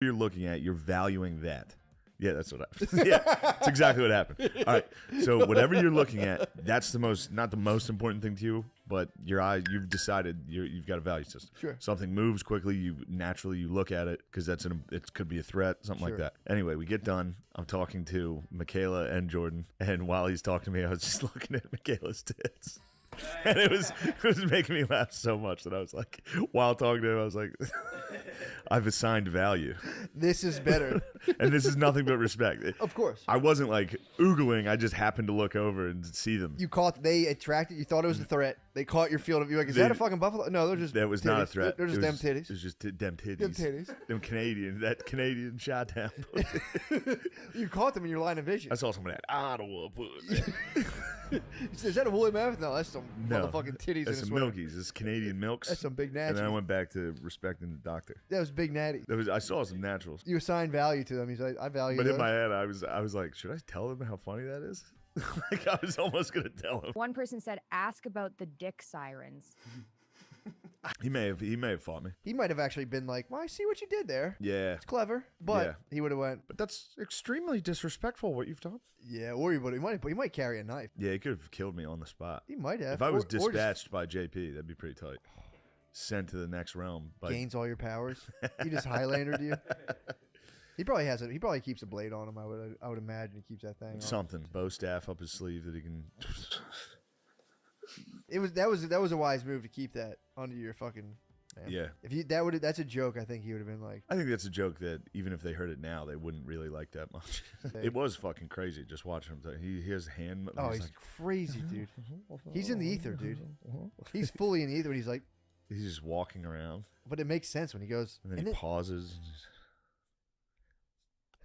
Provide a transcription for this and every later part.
you're looking at, you're valuing that. Yeah, that's what happened. Yeah, that's exactly what happened. All right, so whatever you're looking at, that's not the most important thing to you, but your eyes, you've decided you've got a value system. Sure. Something moves quickly, you look at it because it could be a threat, something like that. Anyway, we get done. I'm talking to Michaela and Jordan, and while he's talking to me, I was just looking at Michaela's tits. And it was making me laugh so much that I was like, while talking to him, I was like, I've assigned value. This is better. And this is nothing but respect. Of course. I wasn't like oogling. I just happened to look over and see them. They attracted, you thought it was a threat. They caught your field of view. Like, is that a fucking buffalo? No, they're just That was titties. not a threat. They're just them titties. It was just them titties. Them titties. Them Canadian, that Canadian shot down. You caught them in your line of vision. I saw some of that Ottawa pussy. Is that a woolly mammoth? No, that's some motherfucking titties That's in a some sweater. milkies. It's Canadian milks. That's some big natty. And then I went back to respecting the doctor. That was big natty. I saw some naturals. You assign value to them. He's like, I value But those. in my head, I was like, should I tell him how funny that is? Like, I was almost going to tell him. One person said, ask about the dick sirens. He may have fought me. He might have actually been like, well, I see what you did there. Yeah. It's clever. But he would have went. But that's extremely disrespectful, what you've done. Yeah, or he might carry a knife. Yeah, he could have killed me on the spot. He might have. If I was dispatched by JP, that'd be pretty tight. Sent to the next realm. Gains all your powers. He just Highlandered you. He probably has it. He probably keeps a blade on him. I would imagine he keeps that thing on. Something. Bow staff up his sleeve that he can. That was a wise move to keep that under your fucking. Man. Yeah. If that's a joke. I think he would have been like. I think that's a joke that even if they heard it now, they wouldn't really like that much. It was fucking crazy just watching him. He has hand. Oh, he's like, crazy, dude. He's in the ether, dude. He's fully in the ether. And he's like. He's just walking around. But it makes sense when he goes. And then he pauses.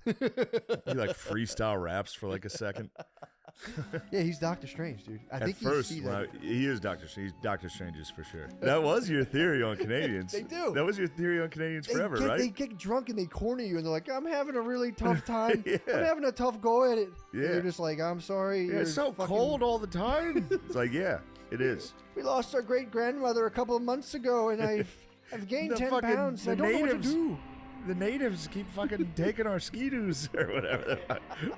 He like freestyle raps for like a second. Yeah, he's Doctor Strange, dude. I think he is Doctor Strange. He's Doctor Strange's for sure. That was your theory on Canadians. They do. That was your theory on Canadians forever, right? They get drunk and they corner you and they're like, I'm having a really tough time. Yeah. I'm having a tough go at it. Yeah. And you're just like, I'm sorry. Yeah, it's so cold all the time. It's like, yeah, it is. We lost our great grandmother a couple of months ago and I've gained 10 pounds. I don't know what to do. The natives keep fucking taking our ski-doos or whatever,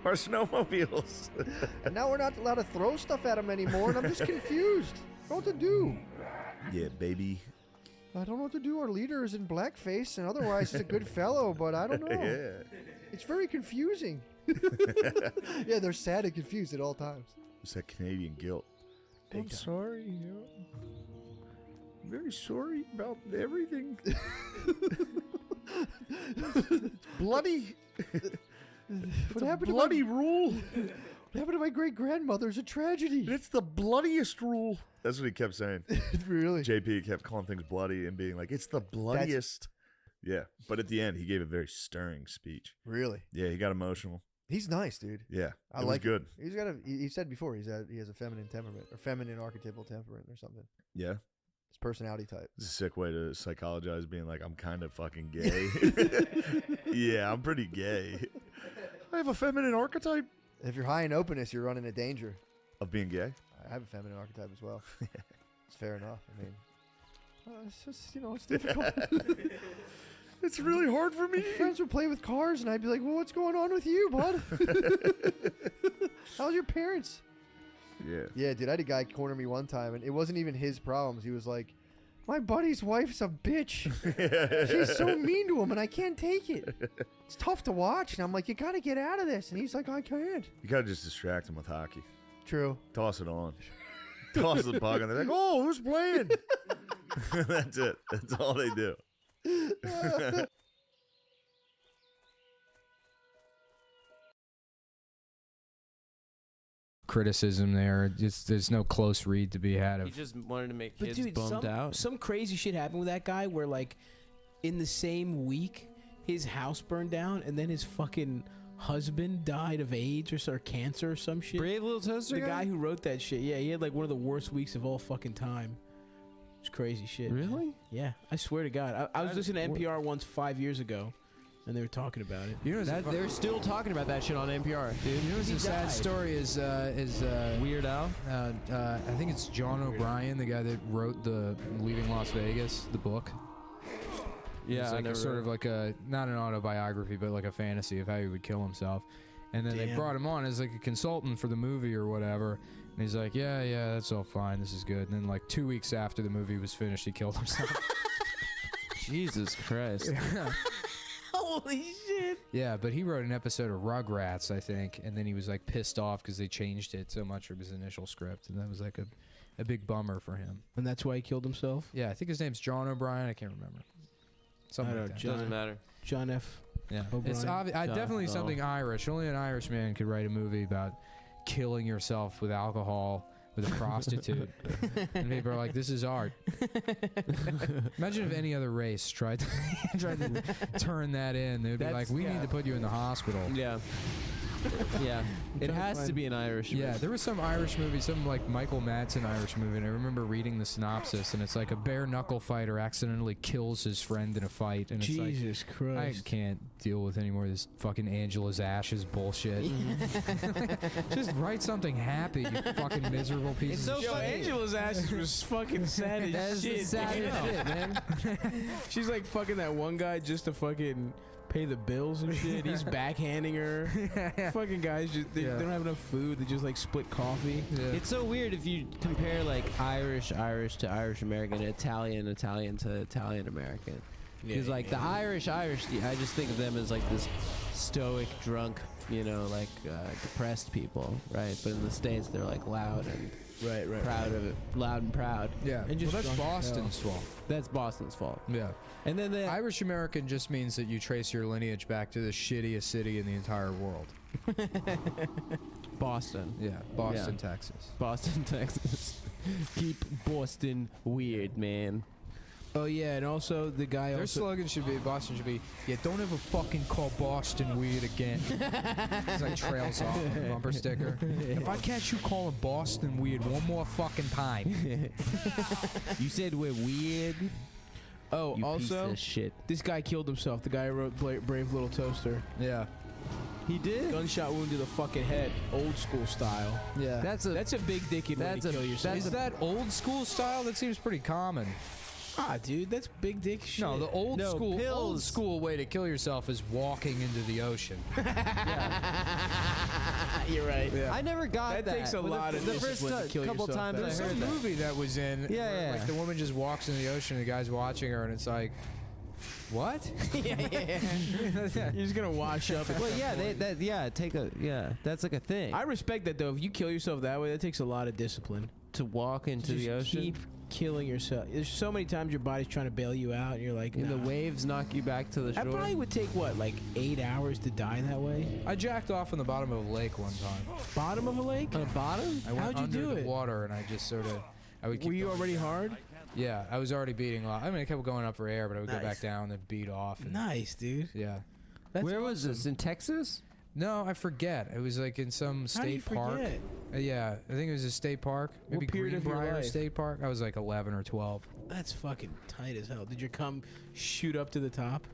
our snowmobiles. And now we're not allowed to throw stuff at them anymore, and I'm just confused. I don't know what to do. Yeah, baby. I don't know what to do. Our leader is in blackface, and otherwise he's a good fellow, but I don't know. Yeah. It's very confusing. Yeah, they're sad and confused at all times. It's that Canadian guilt. I'm sorry. I'm very sorry about everything. It's bloody. What happened bloody rule. What happened to my great grandmother's a tragedy. It's the bloodiest rule. That's what he kept saying. Really? JP kept calling things bloody and being like, "It's the bloodiest." Yeah, but at the end, he gave a very stirring speech. Really? Yeah, he got emotional. He's nice, dude. Yeah, I like good. He's got he said before he has a feminine temperament or feminine archetypal temperament or something. Yeah. His personality type. It's a sick way to psychologize being like, I'm kind of fucking gay. Yeah, I'm pretty gay. I have a feminine archetype. If you're high in openness, you're running a danger. Of being gay? I have a feminine archetype as well. It's fair enough. I mean, it's just, it's difficult. It's really hard for me. My friends would play with cars, and I'd be like, well, what's going on with you, bud? How's your parents? Yeah. Yeah, dude, I had a guy corner me one time, and it wasn't even his problems. He was like, my buddy's wife's a bitch. She's so mean to him, and I can't take it. It's tough to watch. And I'm like, you got to get out of this. And he's like, I can't. You got to just distract him with hockey. True. Toss it on. Toss the puck, and they're like, oh, who's playing? That's it. That's all they do. Criticism there. Just there's no close read to be had of. He just wanted to make kids bummed out. Some crazy shit happened with that guy where like in the same week his house burned down and then his fucking husband died of AIDS or cancer or some shit. Brave little toaster. The guy who wrote that shit. Yeah, he had like one of the worst weeks of all fucking time. It's crazy shit. Really? Yeah, I swear to God. I was listening to NPR once 5 years ago. And they were talking about it. You know, they're still talking about that shit on NPR, dude. You know what's a sad story is Weird Al. I think it's John O'Brien, the guy that wrote the Leaving Las Vegas, the book. Yeah, It's I like never a sort read of like a not an autobiography, but like a fantasy of how he would kill himself. And then they Damn. brought him on as like a consultant for the movie or whatever. And he's like, yeah, that's all fine. This is good. And then like 2 weeks after the movie was finished, he killed himself. Jesus Christ. Holy shit. Yeah, but he wrote an episode of Rugrats, I think, and then he was like pissed off because they changed it so much from his initial script, and that was like a big bummer for him. And that's why he killed himself? Yeah, I think his name's John O'Brien. I can't remember. Something I like don't that. know, Doesn't matter. John F. Yeah, O'Brien. it's definitely something Irish. Only an Irish man could write a movie about killing yourself with alcohol with a prostitute. And people are like, this is art. Imagine if any other race tried to turn that in. They'd be like, we need to put you in the hospital. Yeah. Yeah. It has to be an Irish movie. Yeah, there was some Irish movie, some like Michael Madsen Irish movie, and I remember reading the synopsis, and it's like a bare knuckle fighter accidentally kills his friend in a fight, and it's like, Jesus I Christ. can't deal with any more of this fucking Angela's Ashes bullshit. Just write something happy, you fucking miserable piece It's of so shit. Yo, funny. Angela's ass was fucking sad as That's the shit. saddest shit, man. She's like fucking that one guy just to fucking pay the bills and shit. He's backhanding her. Fucking guys, just, they don't have enough food. They just like split coffee. Yeah. It's so weird if you compare like Irish to Irish American, Italian to Italian American. Because like the Irish, I just think of them as like this stoic, drunk, like depressed people, right? But in the States, they're like loud and right. proud of it, loud and proud. Yeah, And just well, that's drunk as Boston's fault. That's Boston's fault. Yeah. And then the Irish American just means that you trace your lineage back to the shittiest city in the entire world. Boston. Yeah, Boston, Yeah. Texas. Boston, Texas. Keep Boston weird, man. Oh yeah, and also the guy Their also. slogan should be, Boston should be, yeah, don't ever fucking call Boston weird again. It's like trails off on the bumper sticker. If I catch you calling Boston weird one more fucking time. You said we're weird. Oh, You also, piece of shit. this guy killed himself. The guy who wrote Brave Little Toaster. Yeah. He did. Gunshot wound to the fucking head, old school style. Yeah. That's That's a big dickhead way to kill yourself. Is that old school style? That seems pretty common. Dude, that's big dick shit. No, the old school pills. way to kill yourself is walking into the ocean. You're right. I never got that. That takes a But lot of the first discipline to kill couple yourself. times There's I heard some that. movie that was in. Yeah, where, yeah. Like the woman just walks in the ocean, and the guy's watching her, and it's like, what? yeah. You're just gonna wash up. Well, yeah, that's like a thing. I respect that though. If you kill yourself that way, that takes a lot of discipline. To walk into Just the ocean. keep killing yourself. There's so many times your body's trying to bail you out, and you're like, And the nah. waves knock you back to the That shore. probably would take what, like 8 hours to die that way? I jacked off on the bottom of a lake one time. Bottom of a lake? On the bottom? I went How'd you under do the it? water, and I just sort of. I would keep Were you going already down. hard? Yeah, I was already beating off. I mean, I kept going up for air, but I would go Nice. back down and beat off. And, Nice, dude. Yeah. That's Where was awesome. this? In Texas? No, I forget. It was like in some How do you state park. forget? Yeah, I think it was a state park. Maybe What period of your Greenbrier life? State Park. I was like 11 or 12. That's fucking tight as hell. Did your cum shoot up to the top?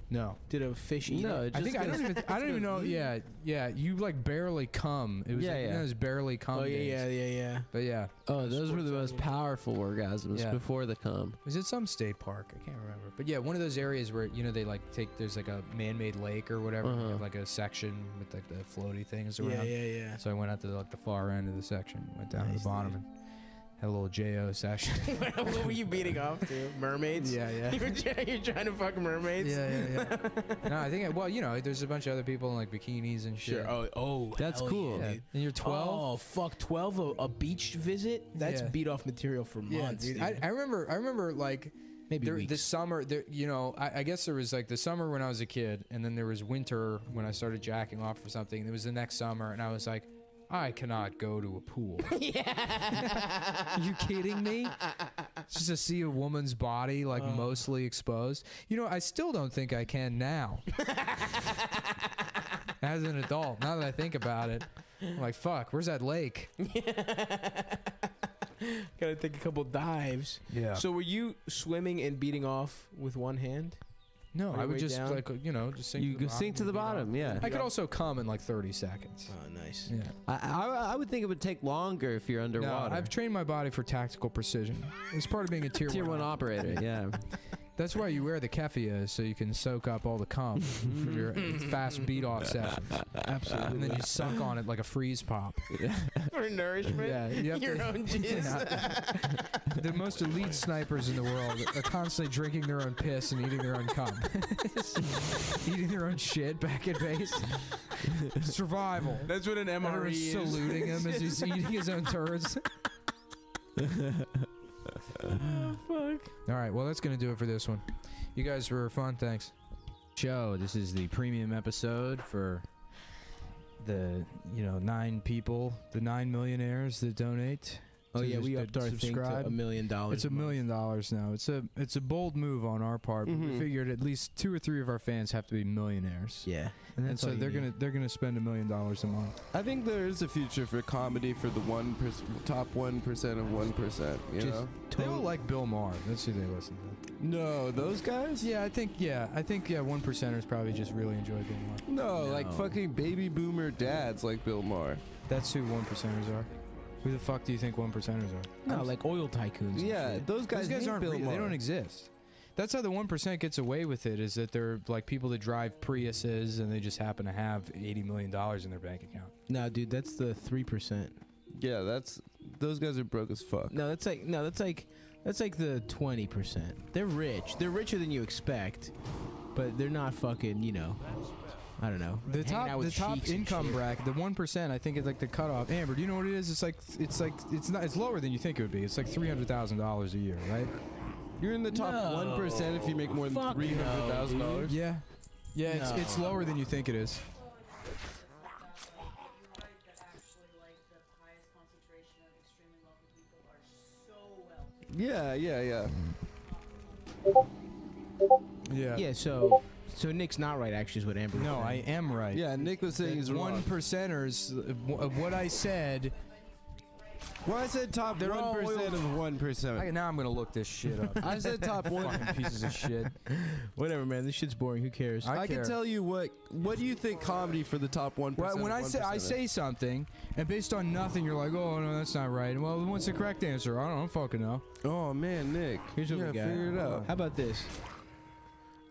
No. Did a fish eat No, it? it I just think I goes- don't even know. goes- Yeah. You like barely come. It was Yeah, like, yeah. It was barely come. Oh, days. yeah. But yeah, Oh, those were the most powerful orgasms Yeah. before the cum. was it some state park? I can't remember. But yeah, one of those areas where they like take. There's like a man-made lake or whatever. And you have like a section with like the floaty things around. Yeah. So I went out to like the far end of the section, went down to Nice, the bottom, dude. and had a little JO session. What were you beating off to? Mermaids? Yeah. You're trying to fuck mermaids? Yeah. No, I think there's a bunch of other people in like bikinis and shit. Sure. Oh, That's hell cool. Yeah, Yeah. dude. And you're 12. Oh, fuck. 12, a beach visit? That's Yeah. beat off material for months, dude. I remember like Maybe the weeks. summer. I guess there was like the summer when I was a kid, and then there was winter when I started jacking off for something. There was the next summer, and I was like, I cannot go to a pool. Yeah. Are you kidding me? Just to see a woman's body like mostly exposed. I still don't think I can now. As an adult, now that I think about it, I'm like, fuck, where's that lake? Gotta take a couple dives. Yeah. So were you swimming and beating off with one hand? No, On I your would way just down? just sink You to the go sink to the bottom, yeah. I could also come in like 30 seconds. Oh, nice. Yeah. I would think it would take longer if you're underwater. No, I've trained my body for tactical precision. It's part of being a tier Tier 1 one. operator, yeah. That's why you wear the keffiyeh, so you can soak up all the cum for your fast beat-off sessions. Absolutely. And then you suck on it like a freeze pop. For nourishment. Yeah, you have Your to, own jizz. The most elite snipers in the world are constantly drinking their own piss and eating their own cum. Eating their own shit back at base. Survival. That's what an MRE Everyone's is. saluting him as he's eating his own turds. Fuck. All right, well, that's going to do it for this one. You guys were fun. Thanks. This is the premium episode for the 9 people, the 9 millionaires that donate. Oh yeah, we upped our thing to subscribe. $1 million. It's $1 million now. It's a bold move on our part. But we figured at least 2 or 3 of our fans have to be millionaires. Yeah, And so they're gonna spend $1 million a month. I think there is a future for comedy for the top 1% of 1%. You know, They all like Bill Maher. That's who they listen to. no, those guys. Yeah, I think 1%ers probably just really enjoy Bill Maher. No, like fucking baby boomer dads like Bill Maher. That's who 1%ers are. Who the fuck do you think 1%ers are? No, like oil tycoons. and Yeah, shit. those guys, hate aren't Bill real. Maher. They don't exist. That's how the 1% gets away with it, is that they're like people that drive Priuses and they just happen to have $80 million in their bank account. Nah, dude, that's the 3%. Yeah, those guys are broke as fuck. No, that's like the 20%. They're rich. They're richer than you expect, but they're not fucking, I don't know. The hanging top, out with the top sheiks and income shit. bracket, the 1%, I think is like the cutoff. Amber, do you know what it is? It's lower than you think it would be. It's like $300,000 a year, right? You're in the top No. 1% if you make more than Fuck $300,000. Yeah, it's lower than you think it is. Yeah. Yeah. Yeah, so Nick's not right. Actually, is what Amber. No, was I saying. am right. Yeah, Nick was saying he's wrong. 1%ers. What I said. Well, I said top They're all 1% of 1%. Now I'm gonna look this shit up. I said top 1. Fucking pieces of shit. Whatever, man. This shit's boring. Who cares? I care. can tell you what do you think comedy for the top 1%? Well, when of I 1% say something, and based on nothing, you're like, oh no, that's not right. Well, what's the correct answer? I don't fucking know. Oh man, Nick. Here's what yeah, we got. figure it out. How about this?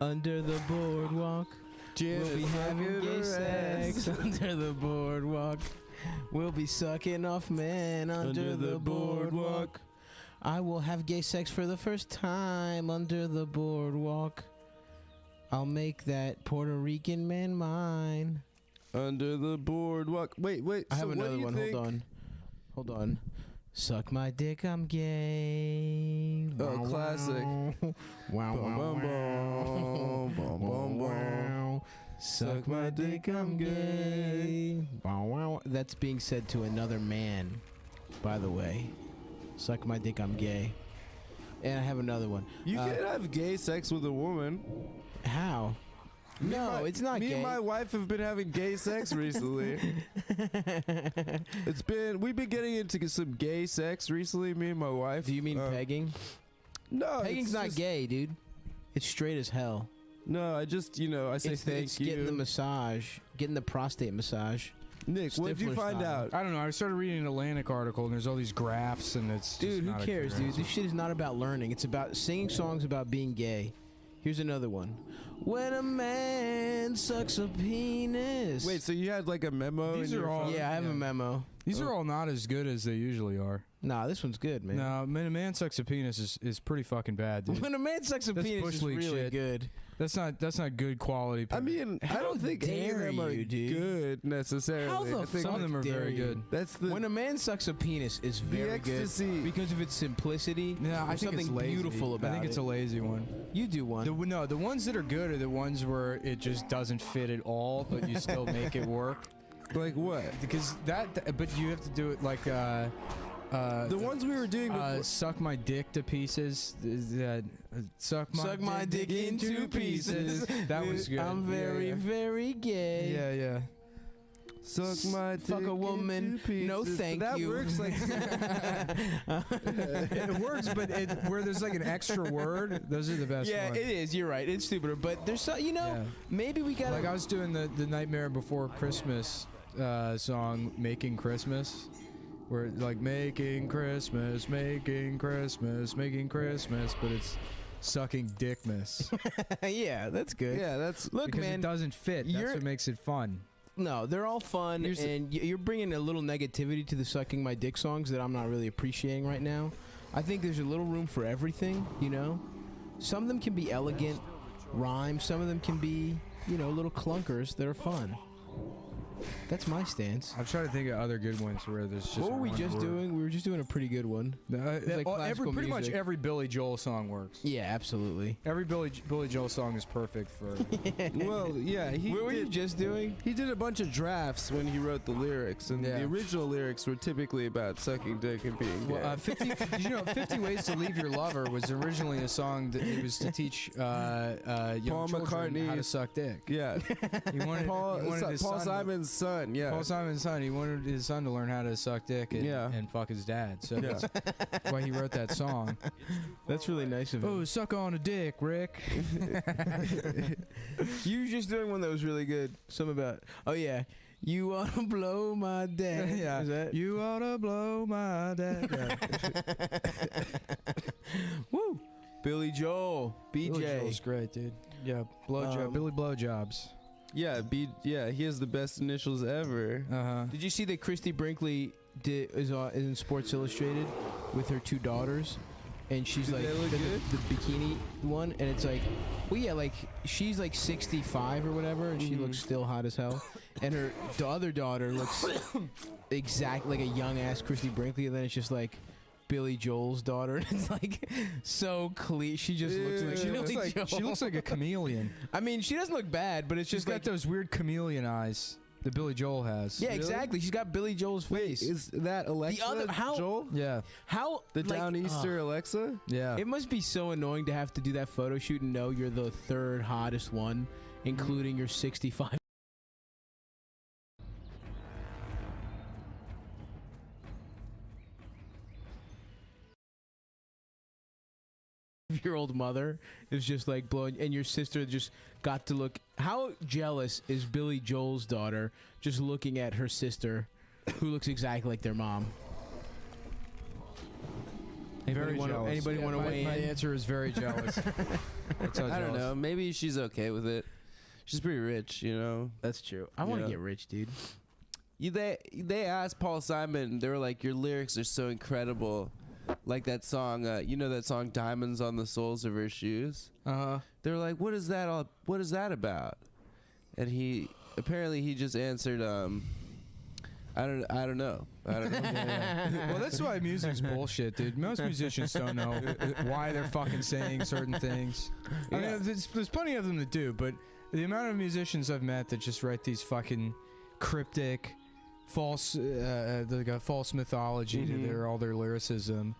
Under the boardwalk, we'll be having gay sex. Under the boardwalk, we'll be sucking off men. Under the boardwalk, I will have gay sex for the first time. Under the boardwalk, I'll make that Puerto Rican man mine. Under the boardwalk. Wait. I have so what another do you one. think? Hold on. Suck my dick, I'm gay. Oh, Wow, classic. Wow, Bum, wow, bum, wow. bum, bum, bum, bum. Suck my dick, I'm gay. Wow, wow. That's being said to another man, by the way. Suck my dick, I'm gay. And I have another one. You can have gay sex with a woman. How? No, it's not Me gay. and my wife have been having gay sex recently. We've been getting into some gay sex recently, me and my wife. Do you mean pegging? No, Pegging's it's not just- gay, dude. It's straight as hell. No, I just, I say thank It's you. getting the massage, getting the prostate massage. Nick, what did you Stifler find style. out? I don't know. I started reading an Atlantic article, and there's all these graphs, and it's Dude, just who not a cares, clear dude? answer. This shit is not about learning. It's about singing songs about being gay. Here's another one. When a man sucks a penis. Wait, so you had like a memo? These in are your all- phone? Yeah, I have Yeah. a memo. These are all not as good as they usually are. Nah, this one's good, man. No, man, a man sucks a penis is pretty fucking bad, dude. When a man sucks a That's penis, bush is league really shit. good. That's not good quality. I mean, I don't think any of dare them are you, dude. good necessarily. How the I think some of them are dare very you? good. that's the When a man sucks a penis, is very ecstasy. good because of its simplicity. Yeah, I There's think something it's lazy. beautiful about I think it's it. a lazy one. You do one. The ones that are good are the ones where it just doesn't fit at all, but you still make it work. like what? Because but you have to do it like The ones we were doing before. suck my dick to pieces. Suck my dick into pieces. That was good. I'm very, yeah. very gay. Yeah. Suck my Fuck dick a woman. into pieces. No, thank that you. works like It works, but where there's like an extra word, those are the best Yeah, ones. it is. You're right. It's stupider, but there's so Yeah. maybe we got Like I was doing the Nightmare Before Christmas song, Making Christmas, where it's like making Christmas, but it's sucking dickness. Yeah, that's good. Yeah, that's Look, Because man. it doesn't fit. That's what makes it fun. No, they're all fun, and you're bringing a little negativity to the sucking my dick songs that I'm not really appreciating right now. I think there's a little room for everything, you know? Some of them can be elegant rhymes, some of them can be, you know, little clunkers that are fun. That's my stance. I'm trying to think of other good ones where there's just. What were we one just word. doing? We were just doing a pretty good one. Like Pretty much music. every Billy Joel song works. Yeah, absolutely. Every Billy Joel song is perfect for. well, yeah. What were you just doing? He did a bunch of drafts when he wrote the lyrics, and Yeah. the original lyrics were typically about sucking dick and being gay. Well, 50 Ways to Leave Your Lover was originally a song that it was to teach young Paul children McCartney. how to suck dick. yeah, He wanted, Paul, he wanted his Paul son Simon's son. Yeah, Paul Simon's son. He wanted his son to learn how to suck dick and, Yeah. and fuck his dad. So Yeah. that's why he wrote that song. That's really nice of Oh, him. suck on a dick, Rick. You were just doing one that was really good. Something about, oh yeah, you wanna blow my dad. Yeah. Is that? You ought to blow my dad. Woo. Billy Joel, Billy BJ. Joel's great, dude. Yeah, blowjob. Billy blowjobs. yeah, he has the best initials ever. Did you see that Christy Brinkley is in Sports Illustrated with her 2 daughters? And she's Do like they look good? the bikini one, and it's like, well, yeah, like she's like 65 or whatever, and she looks still hot as hell. And the other daughter looks exactly like a young ass Christy Brinkley, and then it's just like Billy Joel's daughter. It's like so clear. She just looks like She looks like a chameleon. I mean, she doesn't look bad, but it's She's just got like those weird chameleon eyes that Billy Joel has. yeah, exactly. She's got Billy Joel's face. Is that Alexa? Joel? Yeah. How The like, Downeaster Alexa? Yeah. It must be so annoying to have to do that photo shoot and know you're the 3rd hottest one, including your 65. Your old mother is just like blowing, and your sister just got to look. How jealous is Billy Joel's daughter just looking at her sister, who looks exactly like their mom? Very jealous. Anybody want to weigh My in? answer is very jealous. That's how I don't jealous. know. Maybe she's okay with it. She's pretty rich, you know. That's true. I want to Yeah. get rich, dude. They asked Paul Simon. They were like, "Your lyrics are so incredible." Like that song, you know that song "Diamonds on the Soles of Her Shoes." They were like, "What is that all? What is that about?" And he just answered, "I don't know. I don't know." Well, that's why music's bullshit, dude. Most musicians don't know why they're fucking saying certain things. I mean, there's plenty of them that do, but the amount of musicians I've met that just write these fucking cryptic, false, like a false mythology to all their lyricism,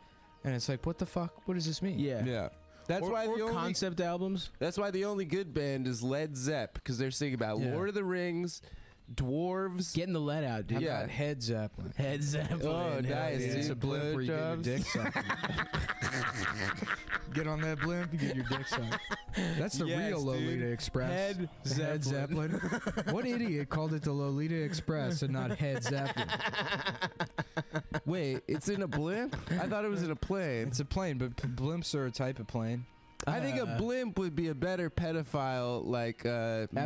and it's like, what the fuck? What does this mean? Yeah. Yeah. That's why the only concept albums. That's why the only good band is Led Zepp, because they're singing about Yeah. Lord of the Rings, dwarves. Getting the lead out, dude. How Yeah. about Head Zeppelin? Head Zeppelin. Oh, hell nice, yeah. dude. It's a blimp where you get your Blowjobs. dick sucked. Get on that blimp, you get your dick sucked. That's the Yes, real dude. Lolita Express. Head Head Zeppelin. What idiot called it the Lolita Express and not Head Zeppelin? Wait, it's in a blimp? I thought it was in a plane. It's a plane, but blimps are a type of plane. I think a blimp would be a better pedophile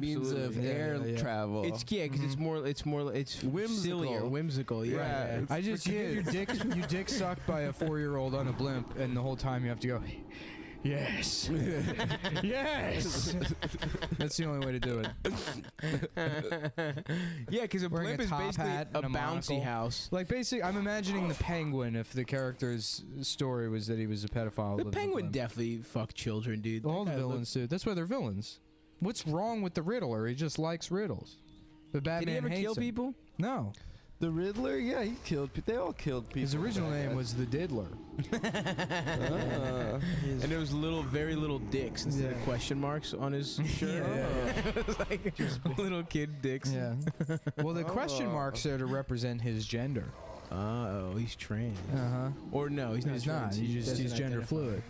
means of Absolutely. Yeah, air yeah, yeah. it's It's because it's Whimsical. sillier, whimsical. Yeah. Yeah, it's I just for you get your dick sucked by a 4-year-old on a blimp, and the whole time you have to go, yes, yes. That's the only way to do it. Yeah, because a Wearing blimp a is top basically hat a and a bouncy monocle. house. Like basically, I'm imagining the Penguin if the character's story was that he was a pedophile. The living in a Penguin blimp. definitely fucked children, dude. All the That guy villains do. That's why they're villains. What's wrong with the Riddler? He just likes riddles. But Batman Did he ever hates kill him. people? No. The Riddler? Yeah, he killed people. They all killed people. His original name was the Diddler. And there was very little dicks instead of question marks on his shirt. It was like just little kid dicks. Yeah. Well, the question marks are to represent his gender. Oh, he's trans. Uh-huh. Or no, he's not. He's not. trans. He's doesn't gender identify. fluid.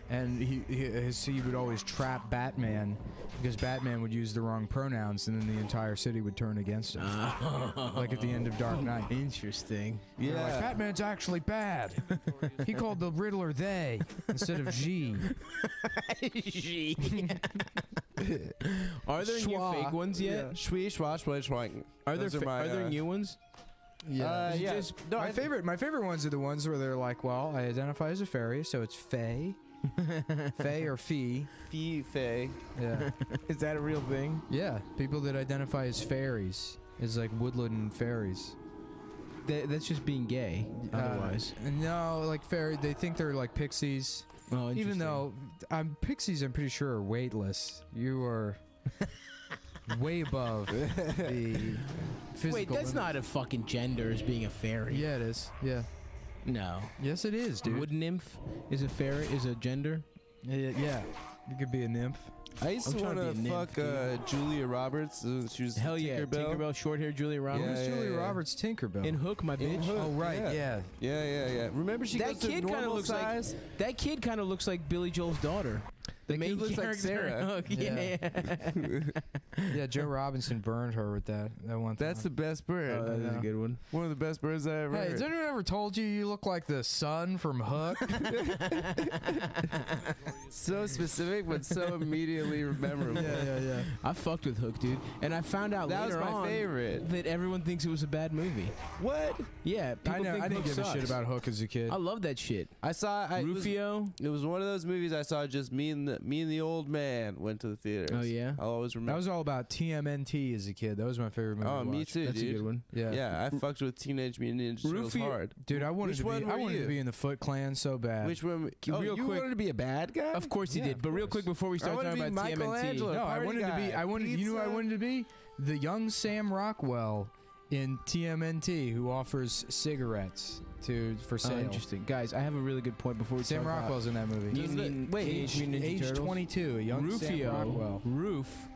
and he would always trap Batman because Batman would use the wrong pronouns, and then the entire city would turn against him. Like at the end of Dark Knight. Interesting. They're like, Batman's actually bad. He called the Riddler they instead of G. G. Are there new fake ones yet? Shwee, schwa, schwa, schwa. Are there new ones? Yeah. Yeah. No, my favorite ones are the ones where they're like, well, I identify as a fairy, so it's Fae. Fae or Fee. Fee, Fae. Yeah. Is that a real thing? Yeah. People that identify as fairies is like woodland fairies. That's just being gay. Otherwise, no, like fairy. They think they're like pixies. oh, Even though pixies, I'm pretty sure are weightless. You are way above the physical. wait, that's limits. not a fucking gender as being a fairy. Yeah, it is. Yeah. No. Yes, it is, dude. Wood nymph is a fairy. Is a gender. Yeah. You could be a nymph. I used to I'm trying want to to be a nymph, fuck Julia Roberts. She was Hell yeah, Tinkerbell. Tinkerbell, short hair, Julia Roberts. Yeah, Who's Julia yeah. Roberts Tinkerbell? In Hook, my In bitch. Hook. Oh, right. Yeah. Yeah. Yeah. Remember she That goes to kid kinda normal looks like- size? That kid kind of looks like Billy Joel's daughter. The That main kid looks like character Sarah. in Hook. Yeah. Yeah, Joe Robinson burned her with that one time. That's the best bird. Oh, that is a good one. One of the best birds I ever Hey, heard. has anyone ever told you look like the sun from Hook? So specific, but so immediately memorable. yeah. I fucked with Hook, dude, and I found out That was later my on favorite. that everyone thinks it was a bad movie. What? Yeah, people think I didn't Hook give a sucks. shit about Hook as a kid. I love that shit. I saw Rufio. It was one of those movies I saw. Just me and the old man went to the theaters. Oh, yeah? I'll always remember. That was all about TMNT as a kid. That was my favorite movie. Oh, to me watch. too, That's dude. a good one. Yeah. Yeah, I fucked with Teenage Mutant Ninja Turtles Rufio- hard. Dude, I wanted Which to be. one I were wanted you? to be in the Foot Clan so bad. Which one? Oh, Real you quick- wanted to be a bad guy? Of course he Yeah, did. of But real course. quick before we start wanted talking to be about TMNT, Michelangelo. No, I Party wanted to be. guy. I wanted. You know, who I Pizza. wanted to be the young Sam Rockwell in TMNT who offers cigarettes for oh, sale. interesting, guys. I have a really good point before we Sam talk about Rockwell's in that movie. Teenage Mutant Ninja age Turtles. 22, a young Rufio. Sam Rockwell. Roof.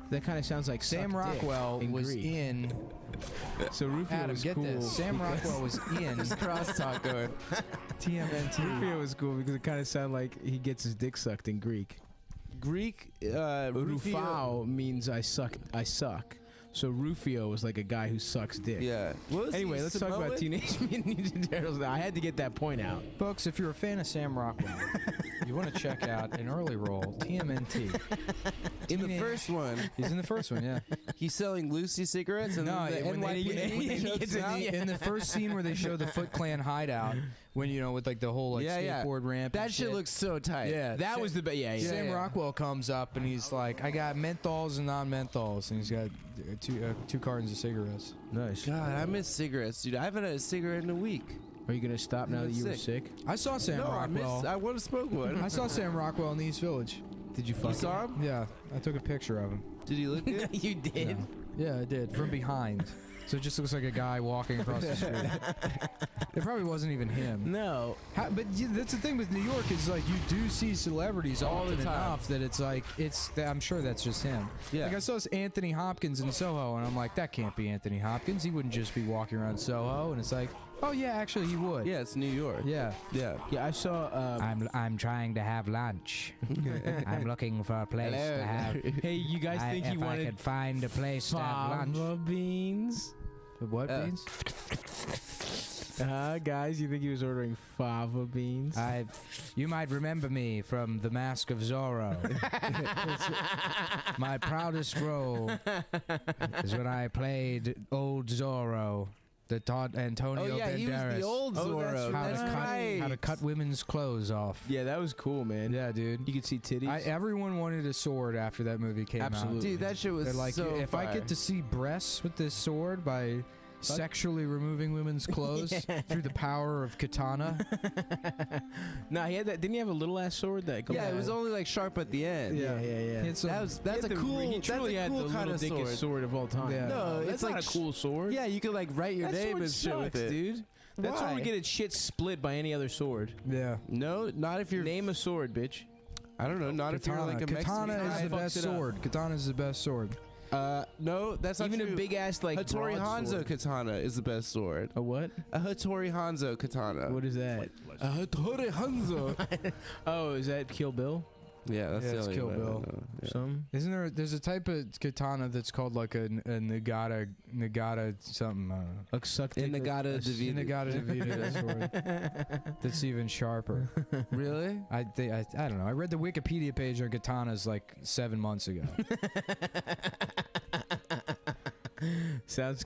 That kind of sounds like Sam suck dick Rockwell in was Greek. in. So Rufio Adam, was get cool. this. Sam because- Rockwell was in Crosstalk going. TMNT. Rufio was cool because it kind of sounded like he gets his dick sucked in Greek. Greek. Rufao means I suck. So Rufio was like a guy who sucks dick. Yeah. What was Anyway, he, let's talk about Samoan? Teenage Mutant Ninja Turtles. I had to get that point out. Folks, if you're a fan of Sam Rockwell, you want to check out an early role, TMNT. In the first one, He's in the first one, yeah. he's selling Lucy cigarettes and No, the when they- NYPD when shows they- up. In the first scene where they show the Foot Clan hideout, when with like the whole like Yeah. skateboard ramp. That and shit looks so tight. Yeah, That was the best. Yeah, yeah. Sam yeah. Rockwell comes up and he's like, "I got menthols and non-menthols," and he's got two cartons of cigarettes. Nice. God, I miss cigarettes, dude. I haven't had a cigarette in a week. Are you gonna stop now that That's you were sick. sick? I saw Sam Rockwell. I want to smoke one. I saw Sam Rockwell in the East Village. Did you You fuck saw him? Yeah, I took a picture of him. Did he look good? You did. No. Yeah, I did from behind. So it just looks like a guy walking across the street. It probably wasn't even him. No. That's the thing with New York is like you do see celebrities All the often time. enough that it's like I'm sure that's just him. Yeah. Like I saw this Anthony Hopkins in Soho and I'm like, that can't be Anthony Hopkins. He wouldn't just be walking around Soho. And it's like, oh yeah, actually he would. Yeah, it's New York. Yeah. Yeah. Yeah, I saw. I'm trying to have lunch. I'm looking for a place to have. Hey, you guys think he if I wanted could find a place to have lunch. fava beans? What beans? Guys, you think he was ordering fava beans? You might remember me from The Mask of Zorro. My proudest role is when I played old Zorro that taught Antonio Oh yeah, Banderas he was the old Zorro. how, That's to cut, right. how to cut women's clothes off. Yeah, that was cool, man. Yeah, dude. You could see titties. Everyone wanted a sword after that movie came out. Absolutely. Dude, that shit was They're like, so if I fire. get to see breasts with this sword by sexually removing women's clothes through the power of katana. Nah, he had that. Didn't he have a little ass sword that? Yeah, it was only like sharp at the end. Yeah. It's That's He a had cool. He That's truly a had cool the kind little of dickest sword. sword of all time. Yeah. No, that's it's not like a cool sword. Yeah, you could like write your that name sword and shit with sucks, it, dude. That sword Why? would get its shit split by any other sword. Yeah. No, not if you're. Name a sword, bitch. I don't know. Not if you're like a Katana Mexican. is the fucked best it up. sword. Katana is the best sword. No, that's not Even true. a big ass like Hattori Hanzo broadsword. katana is the best sword. A what? A Hattori Hanzo katana. What is that? A Hattori Hanzo. Oh, is that Kill Bill? Yeah, that's Yeah, the it's only Kill one I Bill. know. Yeah. Some? Isn't there? There's a type of katana that's called like a Nagata something. A suck In Nagata Davida. Nagata Davida sword. That's even sharper. Really? I don't know. I read the Wikipedia page on katanas like 7 months ago.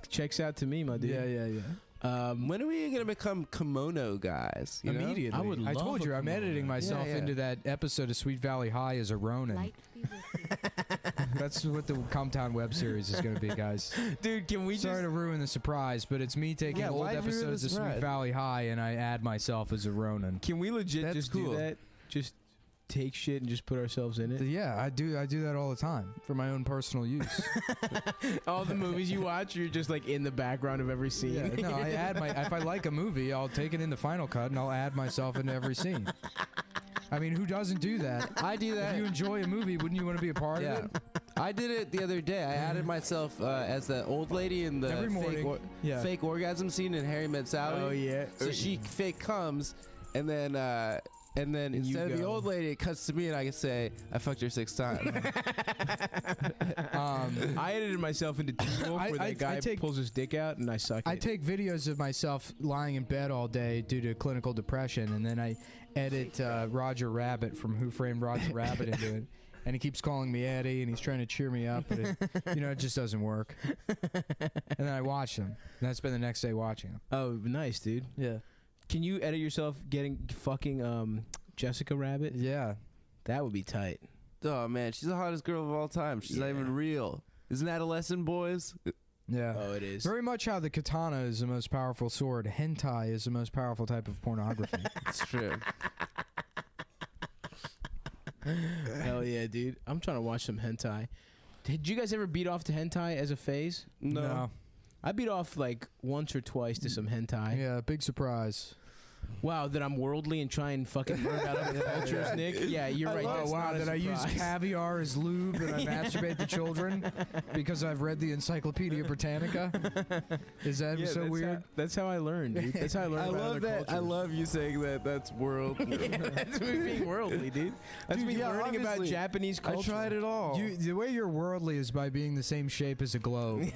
Checks out to me, my dude. yeah. When are we gonna become kimono guys? You know? Immediately. I would I love told a you I'm kimono. editing myself Yeah. into that episode of Sweet Valley High as a Ronin. Light be with you. That's what the Comtown web series is going to be, guys. Dude, can we Sorry to ruin the surprise, but it's me taking Yeah, old why'd you ruin the episodes of Sweet surprise? Valley High and I add myself as a Ronin. Can we legit That's just cool. do that? Just take shit and just put ourselves in it? Yeah, I do that all the time for my own personal use. All the movies you watch, you're just like in the background of every scene. Yeah, no, I add if I like a movie, I'll take it in the final cut and I'll add myself into every scene. I mean, who doesn't do that? I do that. If you enjoy a movie, wouldn't you want to be a part Yeah. of it? I did it the other day. I added myself as the old lady in the Every morning. fake orgasm scene in Harry Met Sally. Oh, yeah. So she fake comes, and then instead of the go. old lady, it cuts to me, and I can say, "I fucked her 6 times." I edited myself into Teen Wolf where that guy pulls his dick out and I suck I it. take videos of myself lying in bed all day due to clinical depression, and then I edit Roger Rabbit from Who Framed Roger Rabbit into it. And he keeps calling me Eddie, and he's trying to cheer me up, but it just doesn't work. And then I watch him, and I spend the next day watching him. Oh, nice, dude. Yeah. Can you edit yourself getting fucking Jessica Rabbit? Yeah. That would be tight. Oh man, she's the hottest girl of all time. She's not even real. Isn't adolescent boys? Yeah. Oh, it is. Very much how the katana is the most powerful sword, hentai is the most powerful type of pornography. It's true. Hell yeah, dude. I'm trying to watch some hentai. Did you guys ever beat off to hentai as a phase? No. I beat off like once or twice to some hentai. Yeah, big surprise. Wow, that I'm worldly and try and fucking learn out of the cultures, Nick. Yeah, you're right. Oh, That's wow, not a did I use surprise. caviar as lube and I masturbate to children because I've read the Encyclopedia Britannica? Is that Yeah, so that's weird? How, that's how I learned, dude. That's how I learned I about love other that. I cultures. love you saying that. That's world. Yeah, that's me being worldly, dude. That's Dude, me yeah, learning about obviously. Japanese culture. I tried it all. The way you're worldly is by being the same shape as a globe.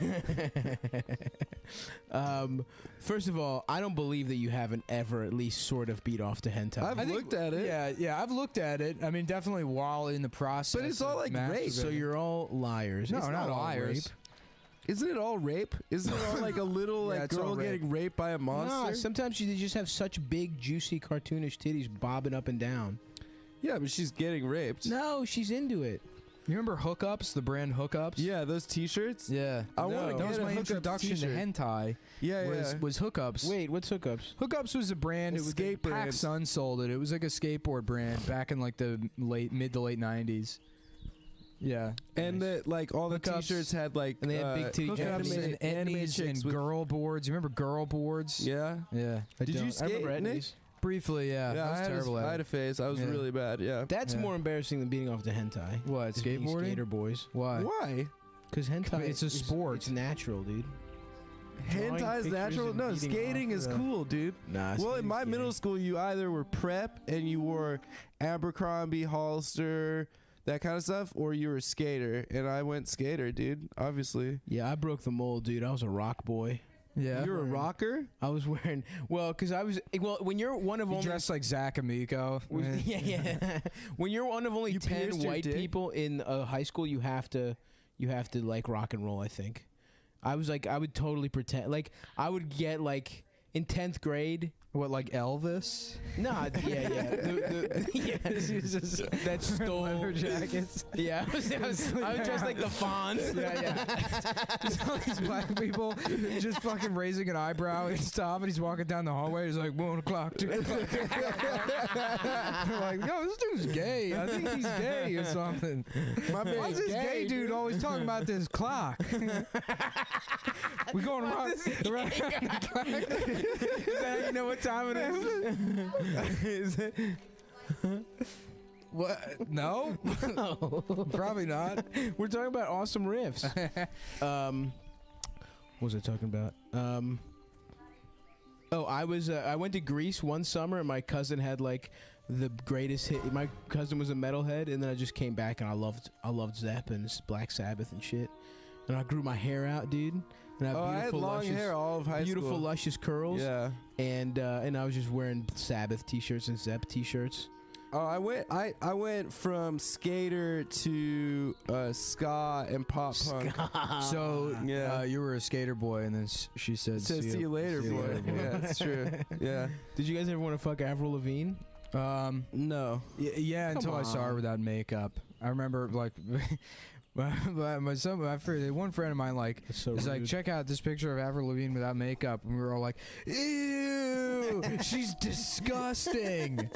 First of all, I don't believe that you haven't ever at least sort of beat off to hentai. I've looked at it. Yeah, I've looked at it. I mean, definitely while in the process. But it's all of like rape, so masturbating. you're all liars. No, It's not all liars. rape. Isn't it all rape? Isn't it all like a little Yeah, like it's all girl rape. getting raped by a monster? No, sometimes they just have such big, juicy, cartoonish titties bobbing up and down. Yeah, but she's getting raped. No, she's into it. You remember Hookups, the brand Hookups? Yeah, those T-shirts. Yeah. I want to That was get a my Hookups introduction t-shirt. to hentai. Yeah, Was Hookups. Wait, what's hookups? Hookups was a brand. A It was skate brand. PacSun sold it. It was like a skateboard brand back in like the mid to late 90s. Yeah. And the like all the Hookups. T-shirts had like And they had big titty Hookups Japanese- and Etnies chicks and with- girl boards. You remember girl boards? Yeah. Yeah. Did you I skate, remember Nick? Etnies. Briefly, yeah. Yeah, That was terrible. I had a phase. I was Yeah. really bad. Yeah. That's Yeah. more embarrassing than beating off to hentai. What, Just being skateboarding? skater boys. Why? Why? Because hentai It's a is- sport. It's natural, dude. Drawing Hentai is pictures natural. and No, beating skating off, is cool, dude. Nah. Well, in my middle school, you either were prep and you wore Abercrombie, Hollister, that kind of stuff, or you were a skater. And I went skater, dude. Obviously. Yeah, I broke the mold, dude. I was a rock boy. Yeah. You're a rocker. I was wearing because I was when you're one of You only dressed like Zach Amico. yeah. When you're one of only You 10 pierced your white dick? people in high school, you have to like rock and roll. I think. I was like, I would totally pretend like I would get like in 10th grade. What, like Elvis? Nah, yeah. That stole Leather jackets. Yeah, I was dressed like the Fonz. Yeah. All these black people just fucking raising an eyebrow and stop, and he's walking down the hallway. He's like 1 o'clock, 2 o'clock. They're like, yo, this dude's gay. I think he's gay or something. My man Why's this gay dude always talking about this clock? We going around. Is that how you know what time it is? What? No, No. probably not. We're talking about awesome riffs. What was I talking about? I went to Greece one summer, and my cousin had like the greatest hit. My cousin was a metalhead, and then I just came back, and I loved Zepp and Black Sabbath and shit. And I grew my hair out, dude. And I had long hair all of high beautiful, school. luscious curls. Yeah. And I was just wearing Sabbath t-shirts and Zepp t-shirts. Oh, I went from skater to ska and pop punk. So Yeah. you were a skater boy, and then she said, So see you later, boy. Yeah, that's true. Yeah. Did you guys ever want to fuck Avril Lavigne? No. Yeah, Come until I saw her on. without makeup. I remember like. One friend of mine That's so is like, rude. check out this picture of Avril Lavigne without makeup, and we were all like, ew, she's disgusting.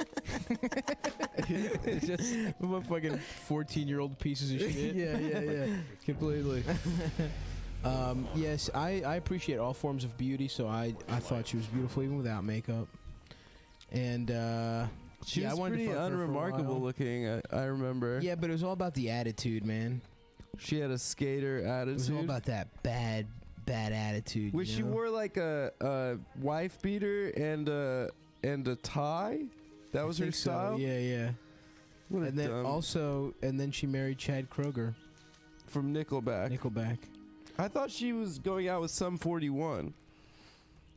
It's just what fucking 14-year-old pieces of shit. yeah, completely. Yes, I appreciate all forms of beauty, so I thought she was beautiful even without makeup. And She yeah, I was wanted to pretty fuck her for a unremarkable while. looking. I remember. Yeah, but it was all about the attitude, man. She had a skater It attitude. was all about that bad attitude. Which you she know? wore like a wife beater and a tie. That was I her think so, style. Yeah. What a And then dumb- and then she married Chad Kroeger, from Nickelback. Nickelback. I thought she was going out with some 41.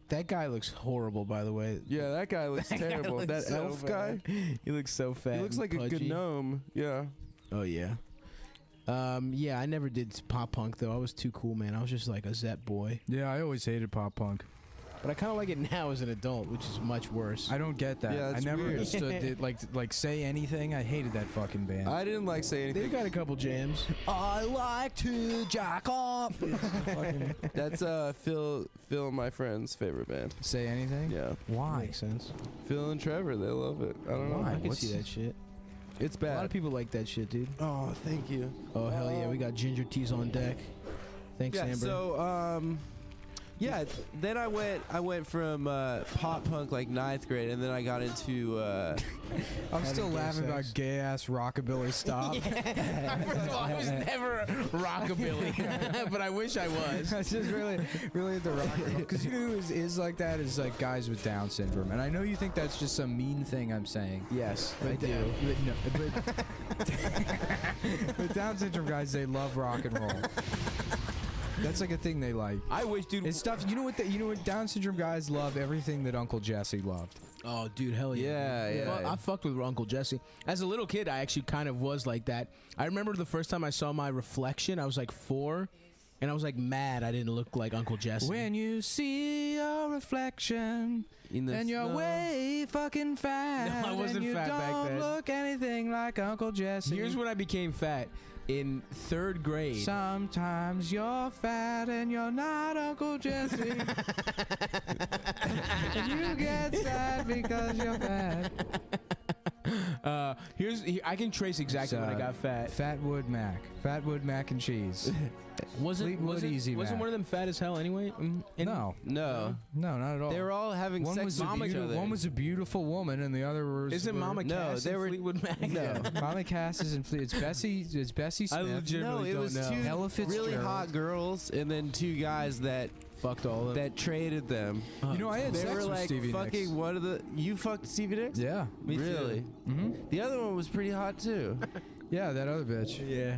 That guy looks horrible, by the way. Yeah, that guy looks That guy terrible. looks That so elf bad. guy. He looks so fat. He looks and like a good pudgy. gnome. Yeah. Oh yeah. Yeah, I never did pop punk though. I was too cool, man. I was just like a Zepp boy. Yeah, I always hated pop punk. But I kind of like it now as an adult, which is much worse. I don't get that. Yeah, I it's never weird. understood it. Like Say Anything. I hated that fucking band. I didn't like say They've anything. got a couple jams. I like to jack off. That's Phil, my friend's favorite band. Say Anything. Yeah. Why? Makes sense. Phil and Trevor, they love it. I don't know. Why? I can What's- see that shit. It's A lot bad. of people like that shit, dude. Oh, thank you. Oh hell yeah, we got ginger teas on deck. Thanks, Yeah. Amber. So yeah. Then I went from pop punk like 9th grade, and then I got into I'm still gay laughing about sex. gay ass rockabilly stop. First of all, I was never rockabilly, but I wish I was. It's just really into rockabilly. Because you know who is like that is like guys with Down syndrome, and I know you think that's just some mean thing I'm saying. Yes, I But, do. but Down syndrome guys, they love rock and roll. That's like a thing they like. I wish, dude. It's stuff. You know what Down syndrome guys love everything that Uncle Jesse loved. Oh, dude, hell yeah. Yeah. I fucked with Uncle Jesse. As a little kid, I actually kind of was like that. I remember the first time I saw my reflection, I was like 4, and I was like mad I didn't look like Uncle Jesse. When you see your reflection in the and you're snow. way fucking fat, No, I wasn't and you fat back don't then. look anything like Uncle Jesse. Here's when I became fat. In 3rd grade. Sometimes you're fat and you're not Uncle Jesse. And you get sad because you're fat. I can trace exactly when I got fat. Fatwood mac and cheese. Fleetwood Easy Wasn't Mac. one of them fat as hell anyway? No, No. not at all. They were all having one sex was with each other. one was a beautiful woman, and the other was Isn't Mama No, Cass they in were- Fleetwood Mac? No. Mama Cass is in Fleet. It's Bessie Smith. I legitimately No, it was don't know. two Ella really Fitzgerald. hot girls and then 2 guys that Fucked all of them. traded them. You know, I had They sex were with like Stevie fucking Nicks. one of the. You fucked Stevie Nicks? Yeah. Me too. Really? Mm-hmm. The other one was pretty hot too. Yeah, that other bitch. Yeah.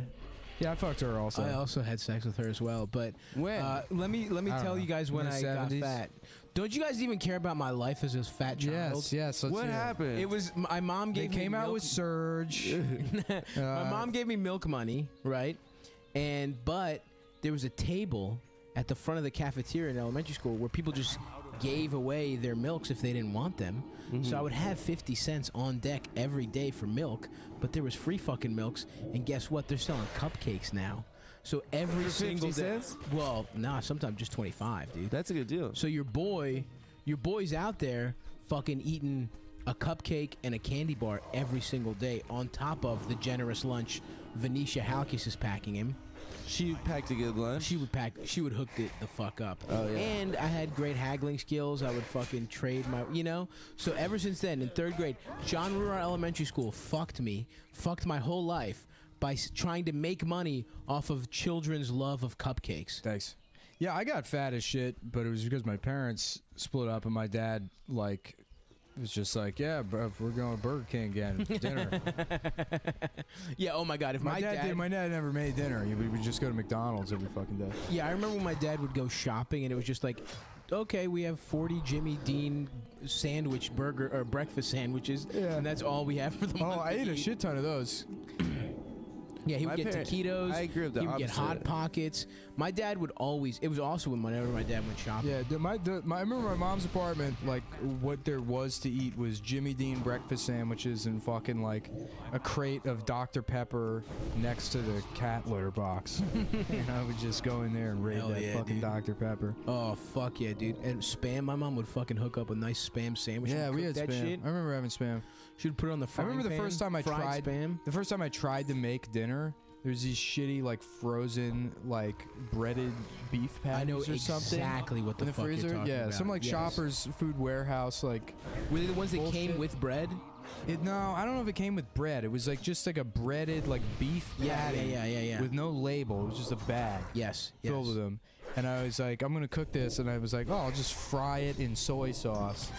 Yeah, I fucked her also. I also had sex with her as well, but When? let me I don't tell know. you guys when In the I got 70s? fat. Don't you guys even care about my life as a fat child? Yes. Let's what hear it. happened? It was my mom They gave me came out milk. with Surge. My mom gave me milk money, right? But there was a table at the front of the cafeteria in elementary school where people just gave away their milks if they didn't want them. So I would have 50 cents on deck every day for milk, but there was free fucking milks, and guess what? They're selling cupcakes now. So every For 50 single day. cents? Well, nah, sometimes just 25, dude. That's a good deal. So your boy's out there fucking eating a cupcake and a candy bar every single day on top of the generous lunch Venetia Halkis is packing him. She packed a good lunch. She would hook it the fuck up. Oh, yeah. And I had great haggling skills. I would fucking trade my, So ever since then, in 3rd grade, John Ruhr Elementary School fucked my whole life by trying to make money off of children's love of cupcakes. Thanks. Yeah, I got fat as shit, but it was because my parents split up and my dad, like, was just like, yeah, bro, we're going to Burger King again for dinner. Yeah, oh my God. If my dad never made dinner. We would just go to McDonald's every fucking day. Yeah, I remember when my dad would go shopping and it was just like, okay, we have 40 Jimmy Dean burger or breakfast sandwiches, and that's all we have for the month. Oh, I ate a shit ton of those. Yeah, he would get taquitos. I agree with the He would get opposite. Hot Pockets. My dad would always. It was also whenever my dad went shopping. Yeah, I remember my mom's apartment. Like, what there was to eat was Jimmy Dean breakfast sandwiches and fucking like a crate of Dr. Pepper next to the cat litter box. And I would just go in there and raid Hell that yeah, fucking dude. Dr. Pepper. Oh fuck yeah, dude! And spam. My mom would fucking hook up a nice spam sandwich. Yeah, and we cook had that spam. shit. I remember having spam. She'd put it on the I frying remember the pan, first time I fried tried spam. The first time I tried to make dinner. There's these shitty like frozen like breaded beef patties I know or something exactly what the in the fuck freezer. you're talking Yeah, about. some like Yes. Shoppers Food Warehouse like. Were they the ones that came bullshit. with bread? No, I don't know if it came with bread. It was like just like a breaded like beef patty Yeah. with no label. It was just a bag Yes. filled with them. And I was like, I'm gonna cook this, and I was like, oh, I'll just fry it in soy sauce.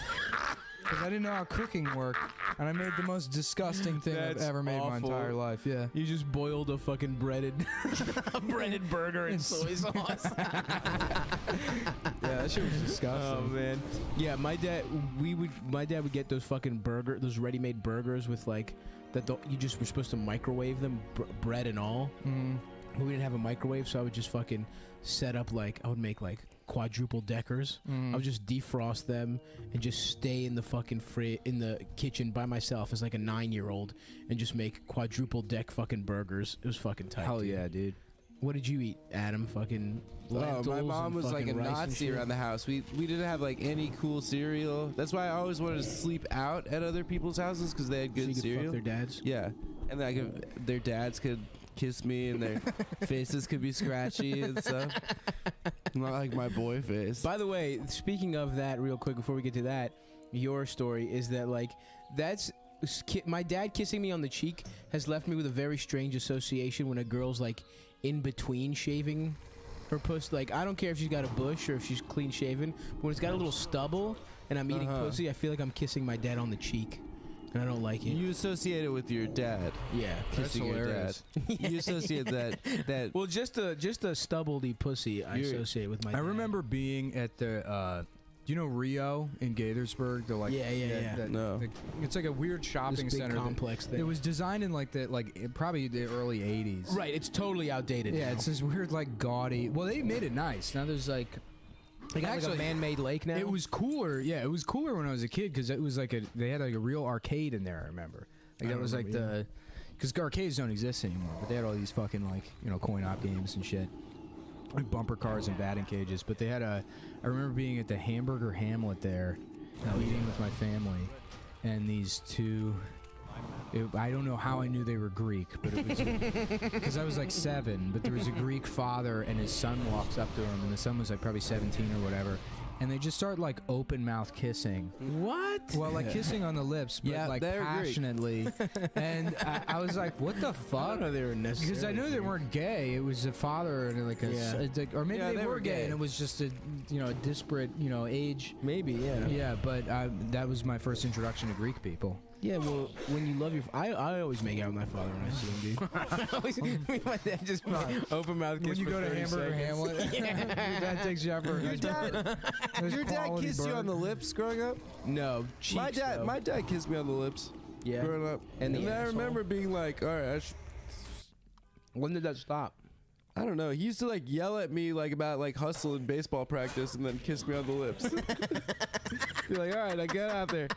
Because I didn't know how cooking worked, and I made the most disgusting thing That's I've ever made in my awful. entire life. Yeah. You just boiled a fucking breaded burger in soy sauce. Yeah, that shit was disgusting. Oh man. Yeah, my dad would get those fucking those ready-made burgers with like you just were supposed to microwave them, bread and all. Mm. But we didn't have a microwave, so I would just fucking set up I would make like quadruple deckers. I would just defrost them and just stay in the fucking in the kitchen by myself as like a 9-year-old and just make quadruple deck fucking burgers. It was fucking tight. Hell dude. yeah, dude. What did you eat, Adam? Fucking Oh, lentils my mom and was like a fucking rice and Nazi shit? around the house. We didn't have like any cool cereal. That's why I always wanted to sleep out at other people's houses because they had So good you could cereal. fuck their dads? Yeah, and their dads could kiss me and their faces could be scratchy and stuff. Not like my boy face. By the way, speaking of that, real quick before we get to that, your story is that my dad kissing me on the cheek has left me with a very strange association when a girl's like in between shaving her pussy. Like, I don't care if she's got a bush or if she's clean shaven, but when it's got a little stubble and I'm eating pussy, I feel like I'm kissing my dad on the cheek, and I don't like it. You associate it with your dad. Yeah, Kissing your dad. You associate that. Well, just a stubbledy pussy I associate with my dad. I remember being at the, do you know Rio in Gaithersburg? The like, Yeah. No. It's like a weird shopping This big center. complex thing. It was designed in probably the early '80s. Right, it's totally outdated. Yeah, now. it's this weird like gaudy. Well, they made it nice. Now there's like. They got like a man-made lake now. It was cooler. Yeah, it was cooler when I was a kid because it was like they had like a real arcade in there. I remember. Like that was like because arcades don't exist anymore. But they had all these fucking coin op games and shit, like bumper cars and batting cages. But they had I remember being at the Hamburger Hamlet there, eating with my family, and these two. I don't know how I knew they were Greek, but it was because I was like 7. But there was a Greek father, and his son walks up to him, and the son was like probably 17 or whatever, and they just start like open mouth kissing. What? Well, like kissing on the lips, but Yeah, like they're Greek. passionately. And I was like, "What the I fuck?" don't know they were necessary. Because I knew they weren't gay. It was a father and like or maybe Yeah, they were gay, and it was just a disparate age. Maybe, yeah. Yeah, but that was my first introduction to Greek people. Yeah, well, when you love your... I always make out with my father when I see him, dude. I always, me and my dad just open mouth kiss When you for go to 30 Hamburger seconds. Hamlet, your dad takes you out for a Your dad kissed you on the lips growing up? No, cheeks, though. My dad kissed me on the lips Yeah. growing up. And the I asshole? remember being like, all right, When did that stop? I don't know. He used to like yell at me like about like hustle in baseball practice and then kiss me on the lips. Be like, all right, I get out there.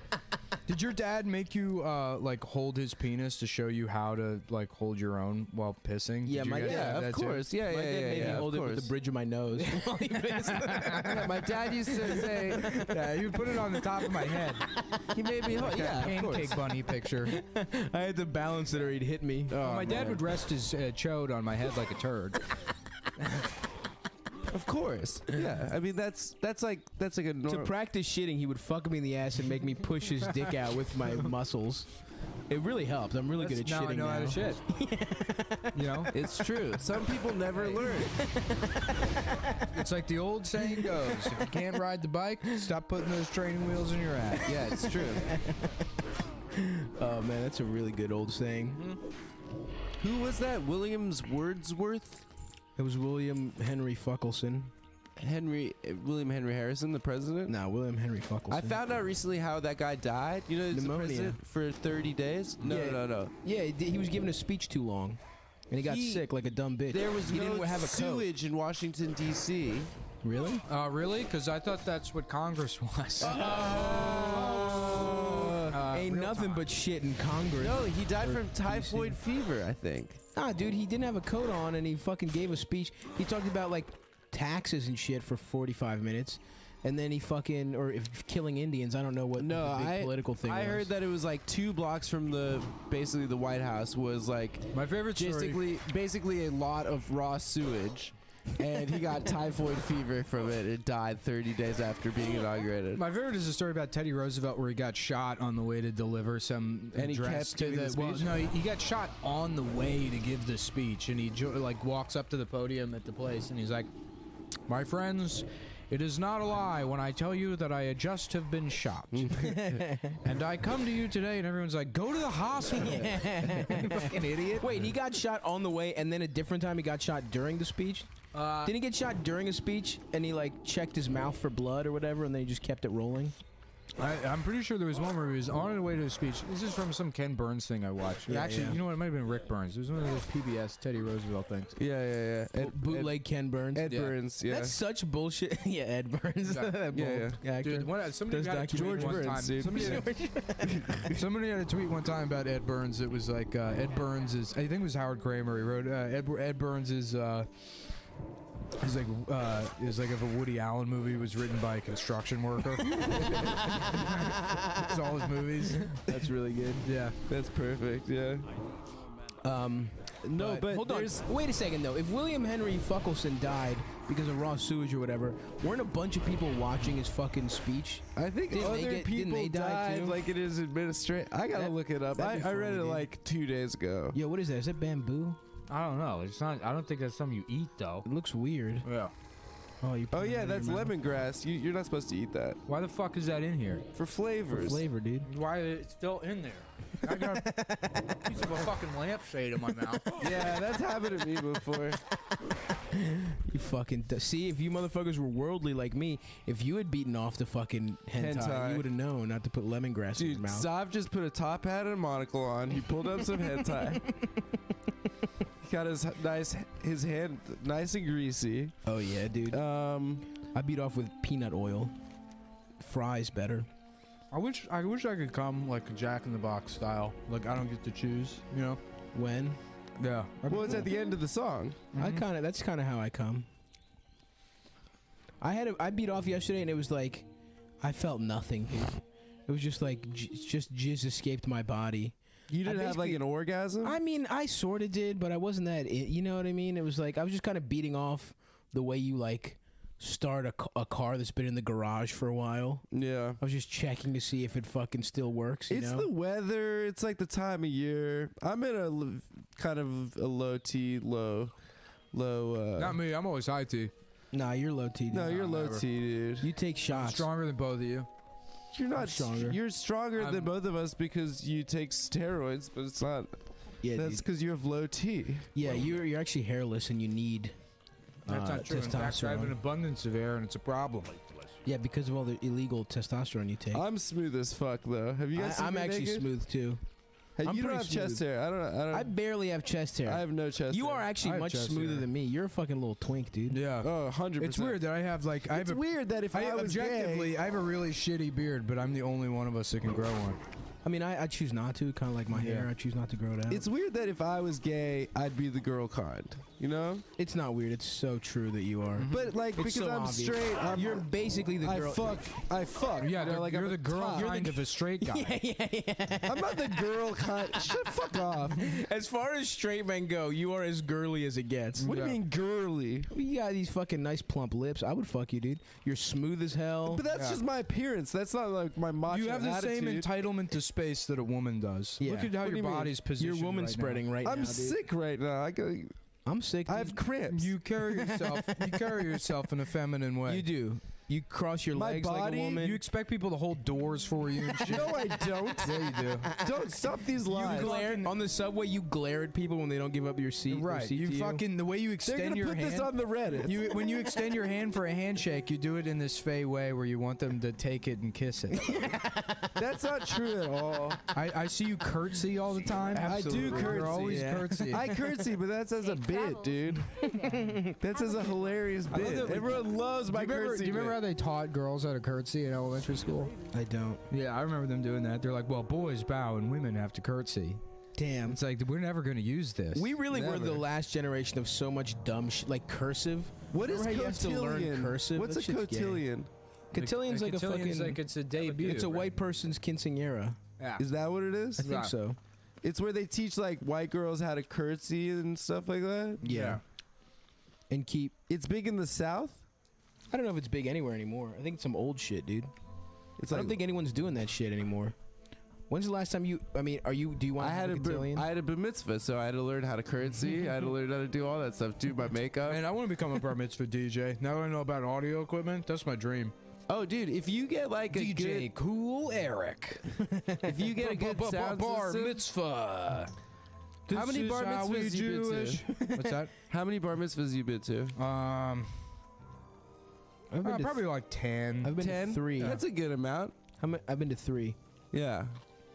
Did your dad make you like hold his penis to show you how to like hold your own while pissing? Yeah, Did you my guys dad- have of that too? course. Yeah, My dad made me of hold it with course. the bridge of my nose. while he pissed. Yeah, my dad used to say, Yeah, you put it on the top of my head. he made me hold. Yeah, of course. Pancake bunny picture. I had to balance it or he'd hit me. Oh, My dad man. would rest his chode on my head like a turd. Of course. Yeah. I mean, that's like a To normal. practice shitting, he would fuck me in the ass and make me push his dick out with my muscles. It really helped. I'm really good at now shitting I know how to shit. You know, It's true. Some people never learn. it's like the old saying goes: if you can't ride the bike, stop putting those training wheels in your ass. Yeah, it's true. Oh man, that's a really good old saying. Who was that? Williams Wordsworth? It was William Henry Fuckelson. William Henry Harrison, the president? Nah, William Henry Fuckelson. I found out recently how that guy died. You know, he's the Pneumonia. president for 30 days? Yeah. No. Yeah, he was giving a speech too long, and he got sick like a dumb bitch. There was he no didn't have a coat. sewage in Washington, D.C. Really? Really? Because I thought that's what Congress was. Ain't real nothing time. but shit in Congress. No, he died Or from typhoid DC. fever, I think. Nah, dude, he didn't have a coat on, and he fucking gave a speech. He talked about like taxes and shit for 45 minutes, and then he fucking killing Indians. I don't know what No, the big political thing. I was. heard that it was like 2 blocks from basically the White House was like My favorite story. basically a lot of raw sewage. And he got typhoid fever from it. It died 30 days after being inaugurated. My favorite is a story about Teddy Roosevelt where he got shot on the way to deliver some And he address kept to giving the the well, speech? no, he got shot on the way to give the speech, and he like walks up to the podium at the place, and he's like, "My friends, it is not a lie when I tell you that I just have been shot, and I come to you today." And everyone's like, "Go to the hospital, you fucking idiot!" Wait, he got shot on the way, and then a different time he got shot during the speech. Didn't he get shot during a speech, and he like checked his mouth for blood or whatever, and then he just kept it rolling? I'm pretty sure there was one where he was on his way to a speech. This is from some Ken Burns thing I watched. Yeah, Actually, yeah. you know what? It might have been Rick Burns. It was one of those PBS Teddy Roosevelt things. Yeah. Bootleg Ken Burns. Ed Yeah. Burns, yeah. That's such bullshit. Yeah, Ed Burns. Yeah. That Yeah, bold actor. Dude, somebody Does got a tweet George one Burns, time. dude. Somebody had a tweet one time about Ed Burns. It was like Ed Burns is. I think it was Howard Kramer. He wrote Ed Burns is. He's like, it's like if a Woody Allen movie was written by a construction worker. It's all his movies. That's really good. Yeah. That's perfect, yeah. No, but hold on. there's- Wait a second though. If William Henry Fuckelson died because of raw sewage or whatever, weren't a bunch of people watching his fucking speech? I think Didn't they other didn't people they die died too? like in his administration. I gotta look it up. I that'd be read funny, it dude. like 2 days ago. Yo, what is that? Is that bamboo? I don't know. It's not. I don't think that's something you eat though. It looks weird. Yeah. Oh, you. Oh put it yeah, in your that's mouth. lemongrass. You're not supposed to eat that Why the fuck is that in here? for For flavors. flavor, dude. Why is it still in there? I got a piece of a fucking lampshade in my mouth. Yeah, that's happened to me before. You fucking see, if you motherfuckers were worldly like me, if you had beaten off the fucking hentai, Hentai. you would have known not to put lemongrass in your Dude, mouth. Sav just put a top hat and a monocle on. He pulled up some hentai. He got his hand nice and greasy. Oh yeah, dude. I beat off with peanut oil. Fries better. I wish I could come like a Jack in the Box style. Like I don't get to choose. You know? When? Yeah. Well, it's at the end of the song. That's kind of how I come. I beat off yesterday and it was like I felt nothing, dude. It was just like just jizz escaped my body. You didn't have like basically- an orgasm? I mean, I sort of did, but I wasn't that. You know what I mean? It was like I was just kind of beating off the way you like start a car that's been in the garage for a while. Yeah. I was just checking to see if it fucking still works. You It's know? the weather. It's like the time of year. I'm in a kind of a low T, low. Not me. I'm always high T. Nah, you're low T. Dude. No, you're low never. T, dude. You take shots. Stronger than both of you. You're not stronger. You're stronger than I'm- both of us because you take steroids, but it's not. Yeah, That's dude. because you have low T. Yeah, you're actually hairless and you need That's not true. In fact, I have testosterone. an abundance of air, and it's a problem. Yeah, because of all the illegal testosterone you take. I'm smooth as fuck though. Have you guys seen I'm me actually naked? smooth too. Hey, I'm you don't pretty have chest smooth. hair. I don't. I barely have chest hair. I have no chest. You hair. are I actually have much chest smoother hair. than me. You're a fucking little twink, dude. Yeah. Oh, 100%. It's weird that I have like I have It's a, weird that if I was objectively gay, I have a really shitty beard, but I'm the only one of us that can grow one. I mean, I choose not to. Kind of like my hair. I choose not to grow it out. it's weird that if I was gay, I'd be the girl kind. You know? It's not weird. It's so true that you are. But like It's because so I'm obvious. straight, You're basically the girl. I fuck. Yeah, you know, like you're I'm the a girl top. kind of a straight guy. yeah. I'm not the girl kind. Shut fuck off. As far as straight men go, you are as girly as it gets. What do you mean girly? You got these fucking nice plump lips. I would fuck you, dude. You're smooth as hell. But that's just my appearance. That's not like my macho You have the same attitude. entitlement to space that a woman does. Yeah. Look at how What do your you mean? body's positioned. You're woman right spreading right I'm now, dude. sick right now. I'm sick. I have cramps. You carry yourself. You carry yourself in a feminine way. You do. You cross your My legs like body- a woman. You expect people to hold doors for you and shit. No, I don't. Yeah, you do. Don't stop these You lies. glare on the subway. You glare at people when they don't give up your seat. their Right. seat You to fucking the way you They're extend gonna your put hand. this on the Reddit. When you extend your hand for a handshake, you do it in this fey way where you want them to take it and kiss it. That's not true at all. I see you curtsy all the time. I do curtsy. You're always yeah. curtsy. I curtsy, but that's as a bit, dude. That's as a hilarious love bit. that we- Everyone loves my curtsy. Do you remember bit. how they taught girls how to curtsy in elementary school? I don't. Yeah, I remember them doing that. They're like, well, boys bow and women have to curtsy. Damn. It's like, we're never going to use this. We really were the Never. last generation of so much dumb shit, like cursive. What is Remember how you have to learn cotillion? cursive? What's That a shit's gay. cotillion? Cotillion's like a Cotillion's fucking. like it's a debut. It's a white person's quinceañera. Yeah. Is that what it is? I think so. It's where they teach like white girls how to curtsy and stuff like that. Yeah. And keep. It's big in the South. I don't know if it's big anywhere anymore. I think it's some old shit, dude. It's I don't think anyone's doing that shit anymore. When's the last time you? I mean, are you? Do you want? I to had have a a cotillion? I had a bar mitzvah, so I had to learn how to curtsy. I had to learn how to do all that stuff, do my makeup. Man, I want to become a bar mitzvah DJ. Now that I know about audio equipment, that's my dream. Oh, dude, if you get like a good, Cool Eric. if you get a good sound bar system, mitzvah. How many bar mitzvahs you been to? What's that? How many bar mitzvahs you been to? I've been to Probably like 10. I've been 10? to 3. That's a good amount. I've been to 3. Yeah.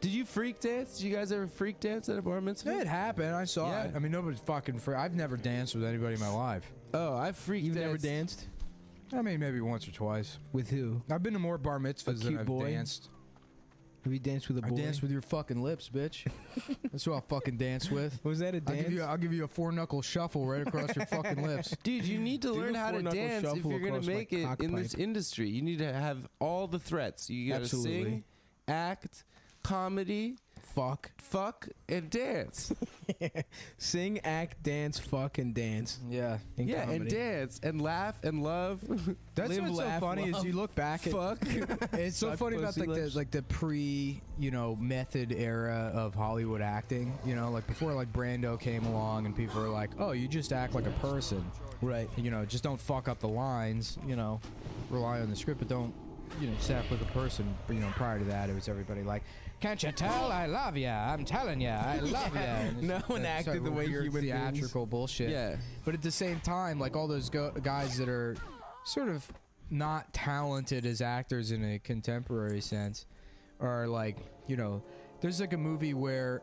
Did you freak dance? Did you guys ever freak dance at a bar mitzvah? It happened. I saw Yeah. it. I mean, nobody's fucking free. I've never danced with anybody in my life. Oh, I freaked You've dance. never danced I mean, maybe once or twice. with who? I've been to more bar mitzvahs than cute I've boy? danced. Have you danced with a I boy? danced with your fucking lips, bitch. That's who I'll fucking dance with. Was that a dance? I'll give you a 4-knuckle shuffle right across your fucking lips. Dude, you need to Do learn the how to four-knuckle dance if shuffle you're going across to my make it cock in this pipe. industry. You need to have all the threats. You got to Absolutely. sing, act, comedy, Fuck. and dance. Sing, act, dance, fuck, and dance. Yeah. In yeah, comedy. and dance and laugh and love. That's Live, what's so laugh, funny is love, you look back at Fuck. it's so Suck funny about pussy lips. like the pre method era of Hollywood acting. You know, like before like Brando came along and people were like, oh, you just act like a person, Right. you know, just don't fuck up the lines. You know, rely on the script, but don't just act like a person. But, prior to that, it was everybody like, can't you tell I love ya? I'm telling ya, I love ya. And No it's one that acted sort the of way weird human beings. theatrical bullshit. Yeah. But at the same time, like all those guys that are sort of not talented as actors in a contemporary sense are like, there's like a movie where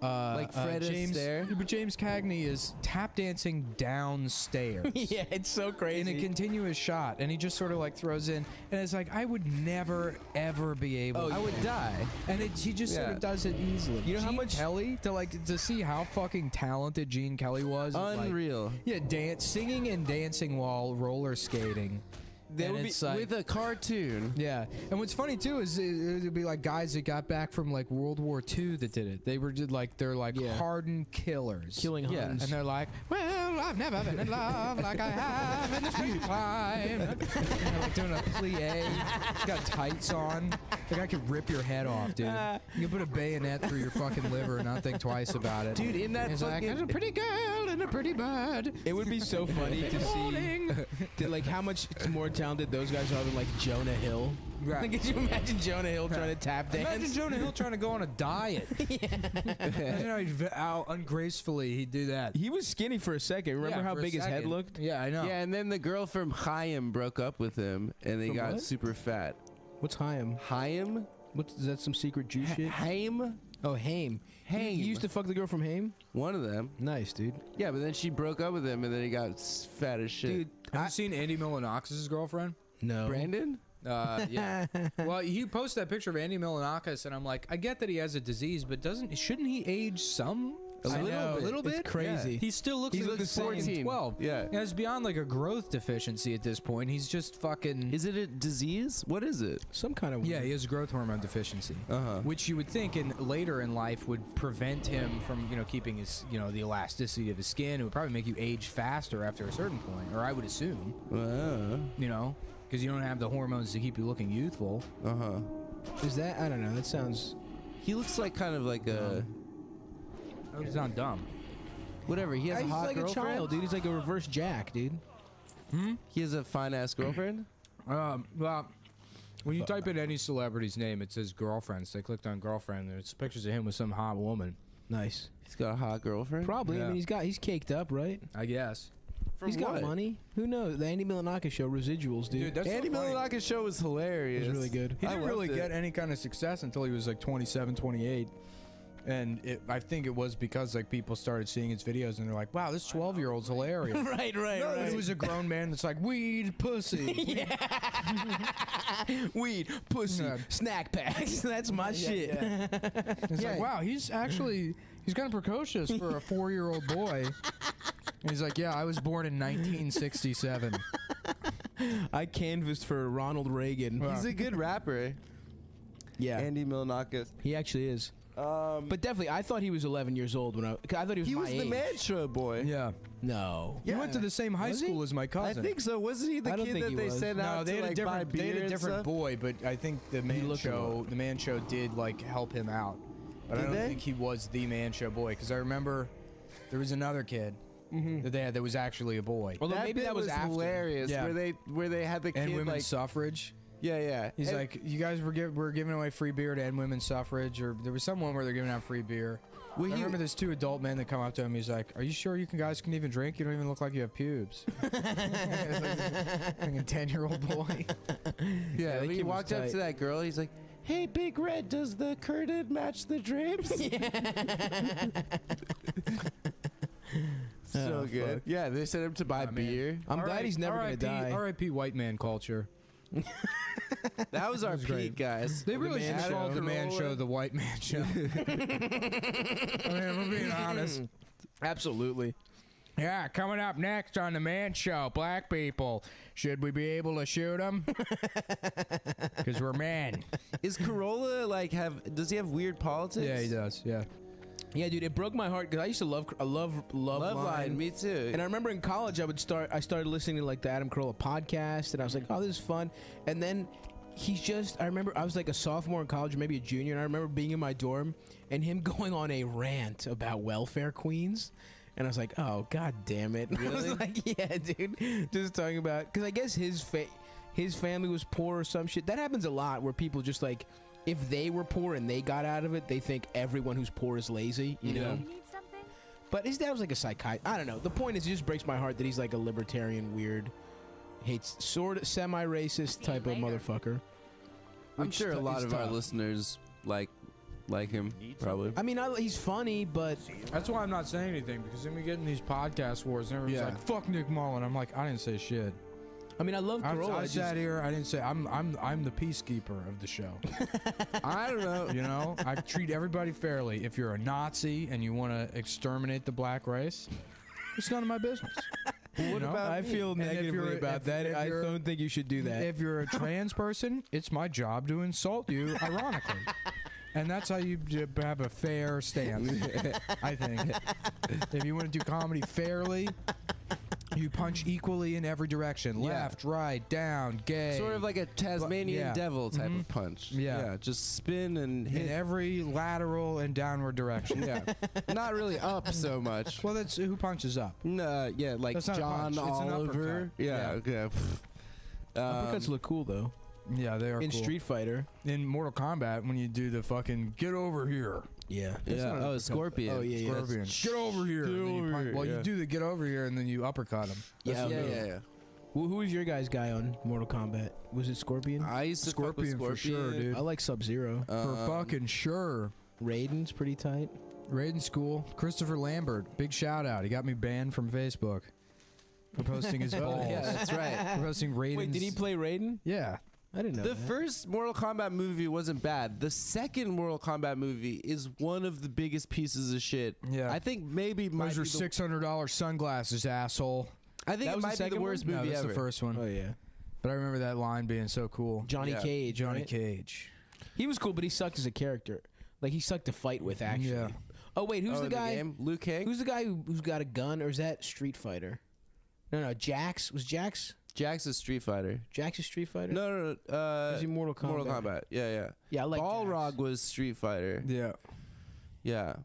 Like Fred Astaire? But James Cagney is tap dancing downstairs. Yeah, it's so crazy. In a continuous shot, and he just sort of like throws in, and it's like I would never ever be able. I would die. And he just sort Yeah. of does it easily. You know how Gene much- Kelly to see how fucking talented Gene Kelly was. like, Unreal. singing and dancing while roller skating. They And would be it's like- with a cartoon. Yeah, and what's funny too is it would be like guys that got back from like World War II that did it. They were just like they're like Yeah. hardened killers. Killing Yeah. Huns. And they're like, well, I've never been in love like I have in the springtime. And they're like doing a plie. He's got tights on. The guy could rip your head off, dude. You can put a bayonet through your fucking liver and not think twice about it. Dude, in that He's like, fucking... there's a pretty girl and a pretty bird. It would be so funny to see Morning. like how much more talented those guys are than like Jonah Hill. Right. Like, could you imagine Jonah Hill trying to tap dance? Imagine Jonah Hill trying to go on a diet. Imagine how ungracefully he'd do that. He was skinny for a second. Remember Yeah, how for a big his head second. looked? Yeah, I know. Yeah, and then the girl from Chaim broke up with him, and they From got what? super fat. What's Chaim? Chaim? Is that some secret Jew shit? Chaim? Oh, Haim. Haim. You used to fuck the girl from Haim? One of them. Nice, dude. Yeah, but then she broke up with him, and then he got fat as shit. Dude, Have you seen Andy Milonakis' girlfriend? no. Brandon? Yeah. Well, he posted that picture of Andy Milonakis, and I'm like, I get that he has a disease, but shouldn't he age some? I know, a little bit. It's crazy. He still looks like looks the same. 14, 12. Yeah. And it's beyond like a growth deficiency at this point. He's just fucking. Is it a disease? What is it? Some kind of Yeah, he has growth hormone deficiency, which you would think later in life would prevent him from, keeping his, the elasticity of his skin. It would probably make you age faster after a certain point, or I would assume, because you don't have the hormones to keep you looking youthful. Is that? I don't know. That sounds. He looks like kind of like a. Oh, he's not dumb. Whatever. He has a He's hot like girlfriend. a child, dude. He's like a reverse Jack, dude. He has a fine ass girlfriend. Well, when you type in any celebrity's name, it says girlfriends. They clicked on girlfriend. There's pictures of him with some hot woman. Nice. He's got a hot girlfriend. Probably. I Yeah. mean, he's caked up, right? I guess. From He's got what? money. Who knows? The Andy Milonakis show, residuals, dude. Dude, that's Andy so funny. Milonakis show was hilarious. It was really good. He I didn't really loved it. get any kind of success until he was like 27, 28. And I think it was because like people started seeing his videos and they're like, wow, this 12-year-old's hilarious. right. He was a grown man that's like, weed, pussy. Weed, pussy, Yeah. snack packs. That's my shit. It's like, wow, he's kind of precocious for a 4-year-old boy. And he's like, yeah, I was born in 1967. I canvassed for Ronald Reagan. Wow. He's a good rapper. Yeah, Andy Milonakis. he actually is. But definitely, I thought he was 11 years old when I thought he was He my was the age. Man Show boy. Yeah. No. He went to the same high Was he? school as my I cousin. think so. Wasn't he the I don't kid think that he they was. sent No, out they to had like a buy different. They beer had a and different stuff? boy, but I think the Man looked a Show. lot. The Man Show did like help him out, but I Did don't they? think he was the Man Show boy because I remember there was another kid that they had that was actually a boy. Although That maybe bit that was after. hilarious. Yeah. Where they had the And kid women's like suffrage. yeah. He's And- like, you guys were giving away free beer to end women's suffrage, or there was someone where they're giving out free beer. Well, I he- remember there's 2 adult men that come up to him. He's like, "Are you sure you guys can even drink? You don't even look like you have pubes." It's like a 10-year-old boy. yeah. that When he kid was walked up tight. to that girl, he's like, "Hey, Big Red, does the curtain match the drapes?" So Oh, good. fuck. Yeah, they sent him to buy Oh, man. beer. I'm glad he's never gonna die. R.I.P. white man culture. That was our was great. peak, guys. They really should Man have called Show. the Man Show the White Man Show. I mean, if we're being honest. Absolutely. Yeah, coming up next on the Man Show, black people. Should we be able to shoot them? Because we're men. Is Corolla like does he have weird politics? Yeah, he does. Yeah. Yeah, dude, it broke my heart because I used to love Love Line, me too. And I remember in college, I started listening to like the Adam Carolla podcast, and I was like, oh, this is fun. And then I remember I was like a sophomore in college, or maybe a junior, and I remember being in my dorm and him going on a rant about welfare queens. And I was like, oh, god damn it. I was like, yeah, dude. Just talking about, because I guess his family was poor or some shit. That happens a lot where people just like, if they were poor and they got out of it, they think everyone who's poor is lazy, you know? You need something? But his dad was like a psychiatrist. I don't know. The point is, it just breaks my heart that he's like a libertarian, weird, hates, sort of semi-racist type of motherfucker. I'm Which sure a lot is of our tough. listeners like him, probably. I mean, he's funny, but That's why I'm not saying anything, because then we get in these podcast wars and everyone's Yeah. like, fuck Nick Mullen. I'm like, I didn't say shit. I mean, I love Carolla. I sat here, I didn't say, I'm the peacekeeper of the show. I don't know. You know, I treat everybody fairly. If you're a Nazi and you want to exterminate the black race, it's none of my business. What know? about I me? feel And if negatively you're- about if- that. if I you're- don't think you should do that. If you're a trans person, it's my job to insult you, ironically. And that's how you have a fair stance, I think. If you want to do comedy fairly, you punch equally in every direction. Yeah. Left, right, down, gay. Sort of like a Tasmanian yeah. devil type of punch. Yeah. Just spin and in hit. every lateral and downward direction. Yeah, not really up so much. Well, that's who punches up. No, yeah, like That's not a John punch, it's an Oliver. uppercut. Yeah, okay. Uppercuts look cool though. Yeah, they are In cool. Street Fighter. In Mortal Kombat, when you do the fucking get over here. Yeah. Yeah. Oh, Scorpion. Oh, yeah, yeah. Scorpion. That's- Get over here. Get and then you over punch- here, well, yeah. you do the get over here and then you uppercut him. Yeah, yeah. Who is your guys' guy on Mortal Kombat? Was it Scorpion? I used to fuck with Scorpion for sure, Scorpion. dude. I like Sub-Zero. For fucking sure. Raiden's pretty tight. Raiden's cool. Christopher Lambert, big shout out. He got me banned from Facebook for posting his balls. Yeah, that's right. For posting Raiden's. Wait, did he play Raiden? Yeah. I didn't know The that. first Mortal Kombat movie wasn't bad. The second Mortal Kombat movie is one of the biggest pieces of shit. Yeah. I think maybe might Those are be the- $600 sunglasses, asshole. I think That it was the might be the second worst one? No, movie that's ever. the first one. Oh yeah, But I remember that line being so cool. Johnny Yeah. Cage. Johnny right? Cage. He was cool, but he sucked as a character. Like he sucked to fight with, actually. Yeah. Oh wait, who's Oh, the in guy? game? Liu Kang? Who's the guy who's got a gun, or is that Street Fighter? No, Jax. Was Jax? Jax is Street Fighter. Jax is Street Fighter? No. Is he Mortal Kombat? Mortal Kombat. Yeah. Yeah, I like Balrog Jax. was Street Fighter. Yeah. Yeah.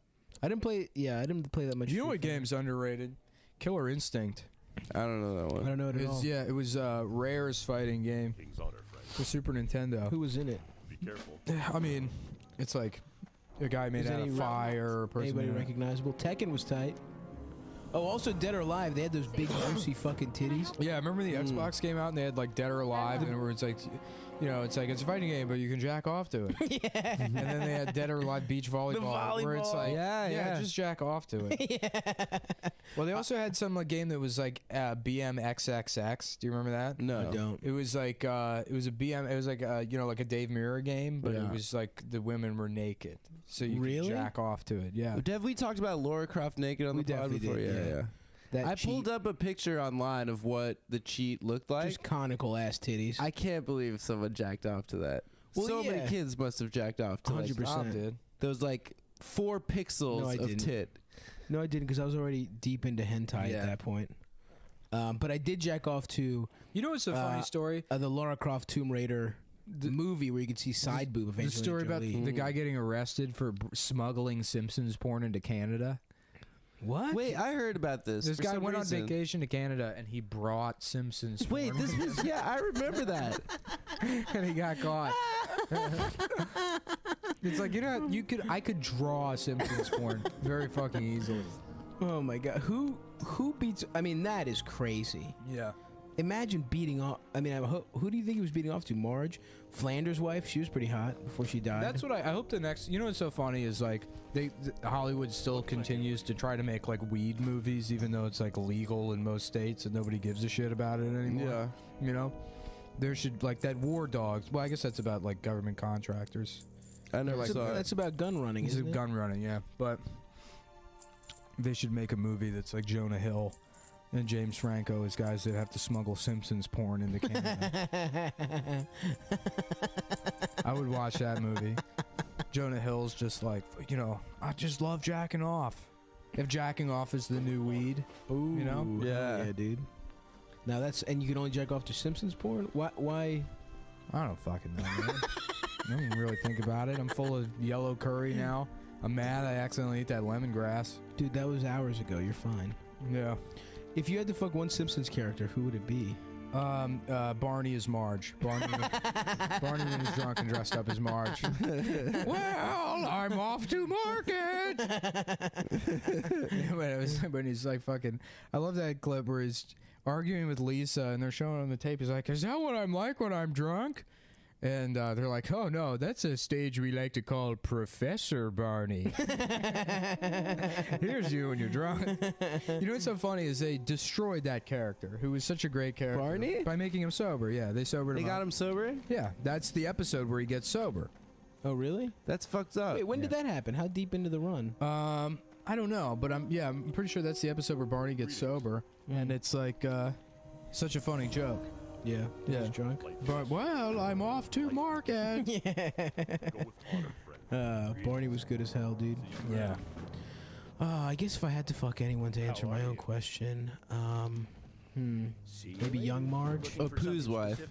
I didn't play. Yeah, I didn't play that much. Do you know Street what Fighter. game's underrated? Killer Instinct. I don't know that I one. don't know it at all. Yeah, it was Rare's fighting game King's Honor, friend. for Super Nintendo. Who was in it? Be careful. I mean, it's like a guy made Is out any of fire. Or a person Anybody in it. recognizable? Tekken was tight. Oh, also Dead or Alive. They had those big juicy fucking titties. Yeah, I remember the Xbox came out and they had like Dead or Alive, and where it's like, you know, it's like it's a fighting game, but you can jack off to it. Yeah. And then they had Dead or Alive beach volleyball, where it's volleyball. like, Yeah. just jack off to it. Well, they also had some game that was like BMXXX. Do you remember that? No. I don't. It was like it was a BM. It was like you know, like a Dave Mirror game, but Yeah. it was like the women were naked, so you Really? could jack off to it. Yeah. Have we talked about Laura Croft naked on We the pod definitely before? did, Yeah. That I cheat, pulled up a picture online of what the cheat looked like. just conical ass titties. I can't believe someone jacked off to that. Well, So yeah. many kids must have jacked off to like 100%. Tom did. those like 4 pixels No, I of didn't. tit. No, I didn't because I was already deep into hentai Yeah. at that point. But I did jack off to You know what's a funny story? the Lara Croft Tomb Raider movie where you could see side boob of The Angelina story about Jolie. the guy getting arrested for smuggling Simpsons porn into Canada. What? Wait, I heard about this. This for guy some went reason. on vacation to Canada and he brought Simpsons porn. Wait, this was I remember that. and he got caught. It's like, you know, I could draw Simpsons porn very fucking easily. Oh my god. Who beats? I mean, that is crazy. Yeah. Imagine beating off. I mean, who do you think he was beating off to? Marge, Flanders' wife. She was pretty hot before she died. That's what I hope the next. You know what's so funny is like Hollywood still continues to try to make like weed movies, even though it's like legal in most states and nobody gives a shit about it anymore. Yeah. You know, there should like that War Dogs. Well, I guess that's about like government contractors. I never that's, saw it. that's about gun running. It's Isn't it? gun running, yeah. But they should make a movie that's like Jonah Hill and James Franco as guys that have to smuggle Simpsons porn into Canada. I would watch that movie. Jonah Hill's just like, you know, I just love jacking off. If jacking off is the new weed, Ooh, you know? Yeah. yeah, dude. Now that's and you can only jack off to Simpsons porn. Why? I don't fucking know, man. I don't even really think about it. I'm full of yellow curry now. I'm mad I accidentally ate that lemongrass. Dude, that was hours ago. You're fine. Yeah. If you had to fuck one Simpsons character, who would it be? Barney is Marge. Barney when he's drunk and dressed up as Marge. Well, I'm off to market. when he's like fucking, I love that clip where he's arguing with Lisa and they're showing on the tape. He's like, "Is that what I'm like when I'm drunk?" And they're like, "Oh no, that's a stage we like to call Professor Barney." Here's you when you're drunk. You know what's so funny is they destroyed that character, who was such a great character, Barney? by making him sober. Yeah, they sobered They him got up. him sober? Yeah, that's the episode where he gets sober. Oh, really? That's fucked up. Wait, when did that happen? How deep into the run? I don't know, but I'm pretty sure that's the episode where Barney gets sober, and it's like such a funny joke. Yeah, he was drunk. But well, I'm off to market. Go with honor, friend. Barney was good as hell, dude. Yeah. I guess if I had to fuck anyone to answer How my are own you? question, maybe young Marge. Oh, Pooh's wife.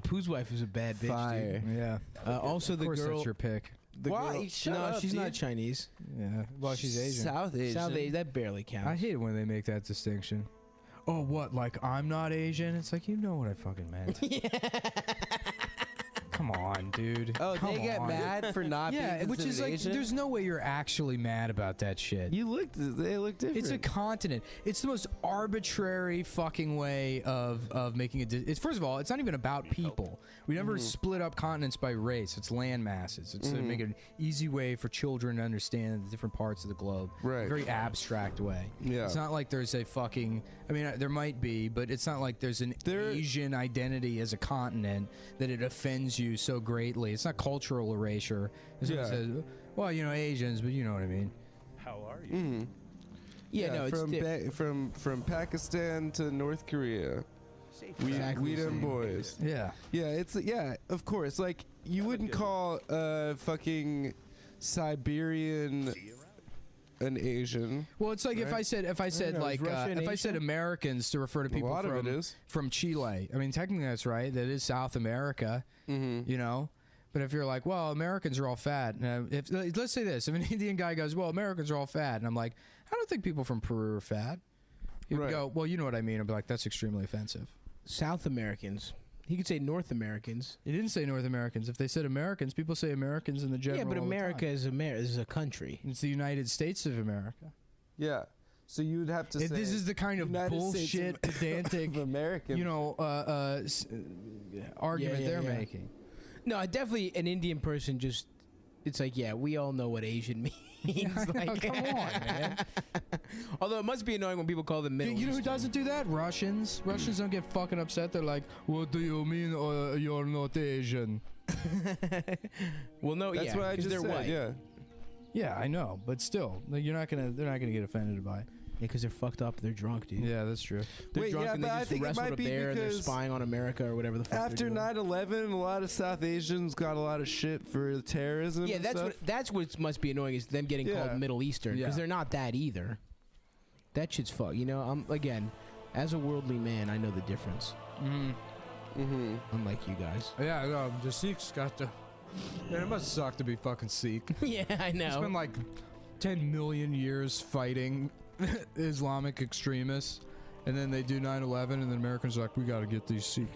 Pooh's wife is a bad bitch, Fire. dude. Yeah. Also, the Of course, girl. that's your pick. The Why? girl- Shut no, up, she's not dude. Chinese. Yeah. Well, she's Asian. South Asian. South Asian. That barely counts. I hate it when they make that distinction. Oh, what? Like I'm not Asian? It's like, you know what I fucking meant. Come on. dude. Oh, Come they get on. mad for not being Yeah, which considered is like, Asian? there's no way you're actually mad about that shit. They look different. It's a continent. It's the most arbitrary fucking way of making it. It's first of all, it's not even about people. We never split up continents by race. It's land masses. It's to make an easy way for children to understand the different parts of the globe. Right. A very abstract way. Yeah. It's not like there's a fucking. I mean, there might be, but it's not like there's an Asian identity as a continent that it offends you so greatly. It's not cultural erasure. Someone says, well, Asians, but you know what I mean. How are you? Yeah, no, it's from Pakistan to North Korea. We them boys. Yeah. Yeah, of course. Like you wouldn't call fucking Siberian an Asian. Well, it's like if I said Americans to refer to people lot of it is. from Chile. I mean, technically that's right. That is South America. But if you're like, well, Americans are all fat. Let's say this: if an Indian guy goes, well, Americans are all fat, and I'm like, I don't think people from Peru are fat. He'd go, well, you know what I mean. I'd be like, that's extremely offensive. South Americans. He could say North Americans. He didn't say North Americans. If they said Americans, people say Americans in the general. Yeah, but all the America time. is a country. It's the United States of America. Yeah. So you would have to say This is the kind of United bullshit, States pedantic, of American. argument they're making. No, definitely an Indian person just. It's like, yeah, we all know what Asian means. Like, come on, man. Although it must be annoying when people call them Middle You know who Eastern. doesn't do that? Russians. Russians don't get fucking upset. They're like, what do you mean you're not Asian? Well, no, That's what I just they're said. white. Yeah. Yeah, I know, but still, they're not gonna get offended by it. Yeah, because they're fucked up. They're drunk, dude. Yeah, that's true. They're Wait, drunk yeah, and but they I just think it wrestled might a be bear and they're because spying on America or whatever the fuck. After they're doing. 9/11, a lot of South Asians got a lot of shit for terrorism. Yeah, and that's stuff. that's what must be annoying is them getting Yeah. called Middle Eastern because Yeah. they're not that either. That shit's fuck. I'm again, as a worldly man, I know the difference. Unlike you guys. Yeah, no, the Sikhs got to. Man, it must suck to be fucking Sikh. Yeah, I know. It's been like 10 million years fighting Islamic extremists. And then they do 9/11, and then Americans are like, we got to get these Sikh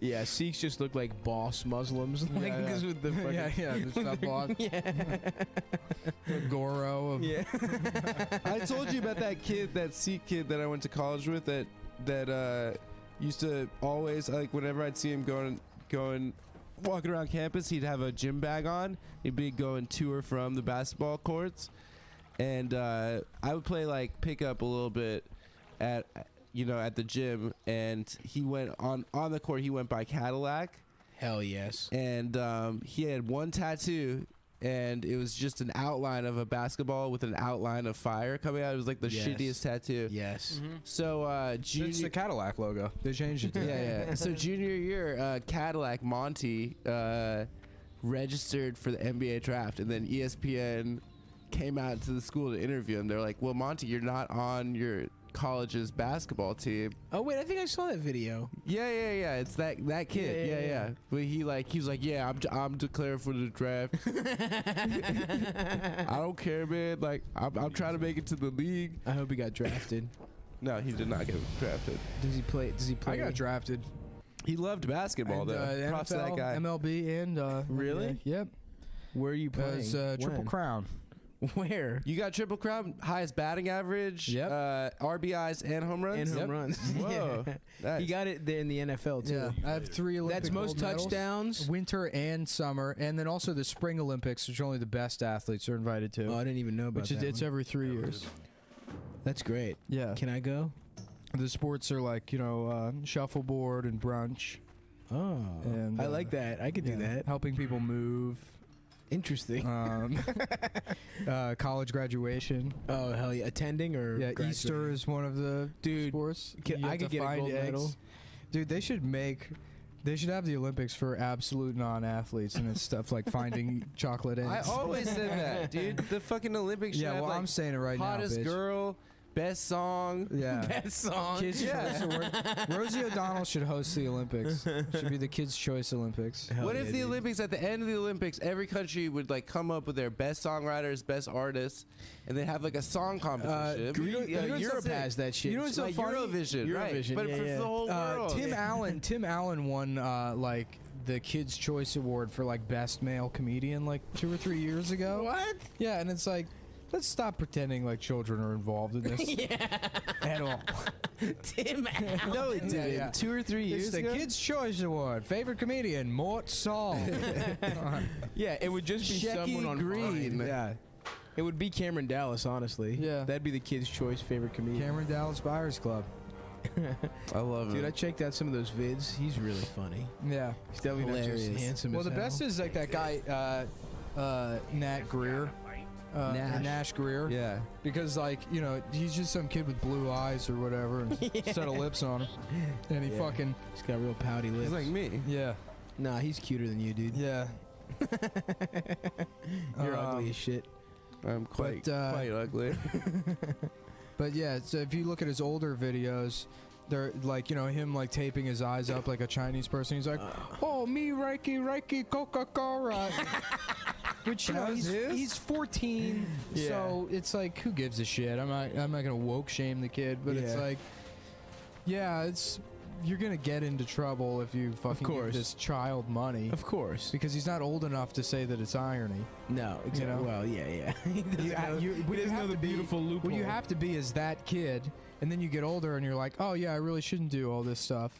Yeah, Sikhs just look like boss Muslims. Like, Yeah, this with the fucking the sub-boss. The Goro of... Yeah. I told you about that Sikh kid that I went to college with that used to always, like, whenever I'd see him walking around campus, he'd have a gym bag on. He'd be going to or from the basketball courts. And I would play, like, pickup a little bit at the gym. And he went on the court, he went by Cadillac. Hell yes. And he had one tattoo, and it was just an outline of a basketball with an outline of fire coming out. It was like the Yes. shittiest tattoo. Yes. So It's the junior, Cadillac logo. They changed it to yeah. So junior year, Cadillac Monty registered for the NBA draft, and then ESPN came out to the school to interview him. They're like, "Well, Monty, you're not on your college's basketball team." Oh wait, I think I saw that video. Yeah. It's that kid. Yeah. But he was like, "Yeah, I'm declared for the draft." I don't care, man. Like, I'm trying to make it to the league. I hope he got drafted. No, he did not get drafted. Does he play? I got drafted. He loved basketball, And, though. Props to that NFL, guy. MLB, and... Really? NBA. Yep. Where are you It playing? was Triple When? Crown. Where? You got Triple Crown, highest batting average, Yep. RBIs, and home runs. And home runs. Whoa. Nice. He got it there in the NFL too. Yeah, I have 3 Olympic That's most gold medals. touchdowns. Winter and summer, and then also the Spring Olympics, which only the best athletes are invited to. Oh, I didn't even know about which is that. it's one. every 3 years. That's great. Yeah, Can I go? the sports are like shuffleboard and brunch. Oh, And, I like that. I could do that. Helping people move. Interesting. College graduation. Oh hell yeah! Attending or Yeah, graduating? Easter is one of the Dude, sports. I You have could to get a find gold eggs. medal. Dude, they should have the Olympics for absolute non-athletes, and it's stuff like finding chocolate eggs. I always said that, dude. The fucking Olympics should yeah, have, well, like, I'm saying it right hottest now, bitch. girl, best song. Yeah. Best song. Kids Choice Award. Rosie O'Donnell should host the Olympics. Should be the Kids Choice Olympics. Hell What yeah, if the dude. Olympics, at the end of the Olympics, every country would like come up with their best songwriters, best artists, and then have like a song competition? Europe has that shit. You know what's so like funny? Eurovision, right? Eurovision, But yeah, for yeah. the whole world. Tim Allen won like the Kids Choice Award for like best male comedian like 2 or 3 years ago. What? Yeah, and it's like, let's stop pretending like children are involved in this at all. Tim Allen. No, it didn't. yeah. 2 or 3 years It's the ago. Kids Choice Award. Favorite comedian, Mort Saul. Yeah, it would just be Shecky someone on Green. Vine. Yeah. It would be Cameron Dallas, honestly. Yeah. That'd be the Kids' Choice favorite comedian. Cameron Dallas Buyers Club. I love Dude, I it. checked out some of those vids. He's really funny. Yeah. He's definitely not just Hilarious. handsome Well, as the hell. best is like that guy, Nat Greer. Nash Greer. Yeah. Because, like, you know, he's just some kid with blue eyes or whatever and a set of lips on him. And he Yeah. fucking, He's got real pouty lips. He's like me. yeah. Nah, he's cuter than you, dude. Yeah. You're ugly as shit. I'm quite But, ugly. But yeah, so if you look at his older videos, they're like, you know, him like taping his eyes up like a Chinese person. He's like, oh, me, Reiki, Coca-Cola. Which, you know, he's 14, Yeah. so it's like, who gives a shit? I'm not gonna woke shame the kid, but it's Yeah. like, yeah, you're gonna get into trouble if you fucking give course. this child money. Of course. Because he's not old enough to say that it's irony. No, exactly. know? Well, yeah. He doesn't know, he he doesn't know the beautiful loophole. What you have to be is that kid, and then you get older and you're like, oh yeah, I really shouldn't do all this stuff,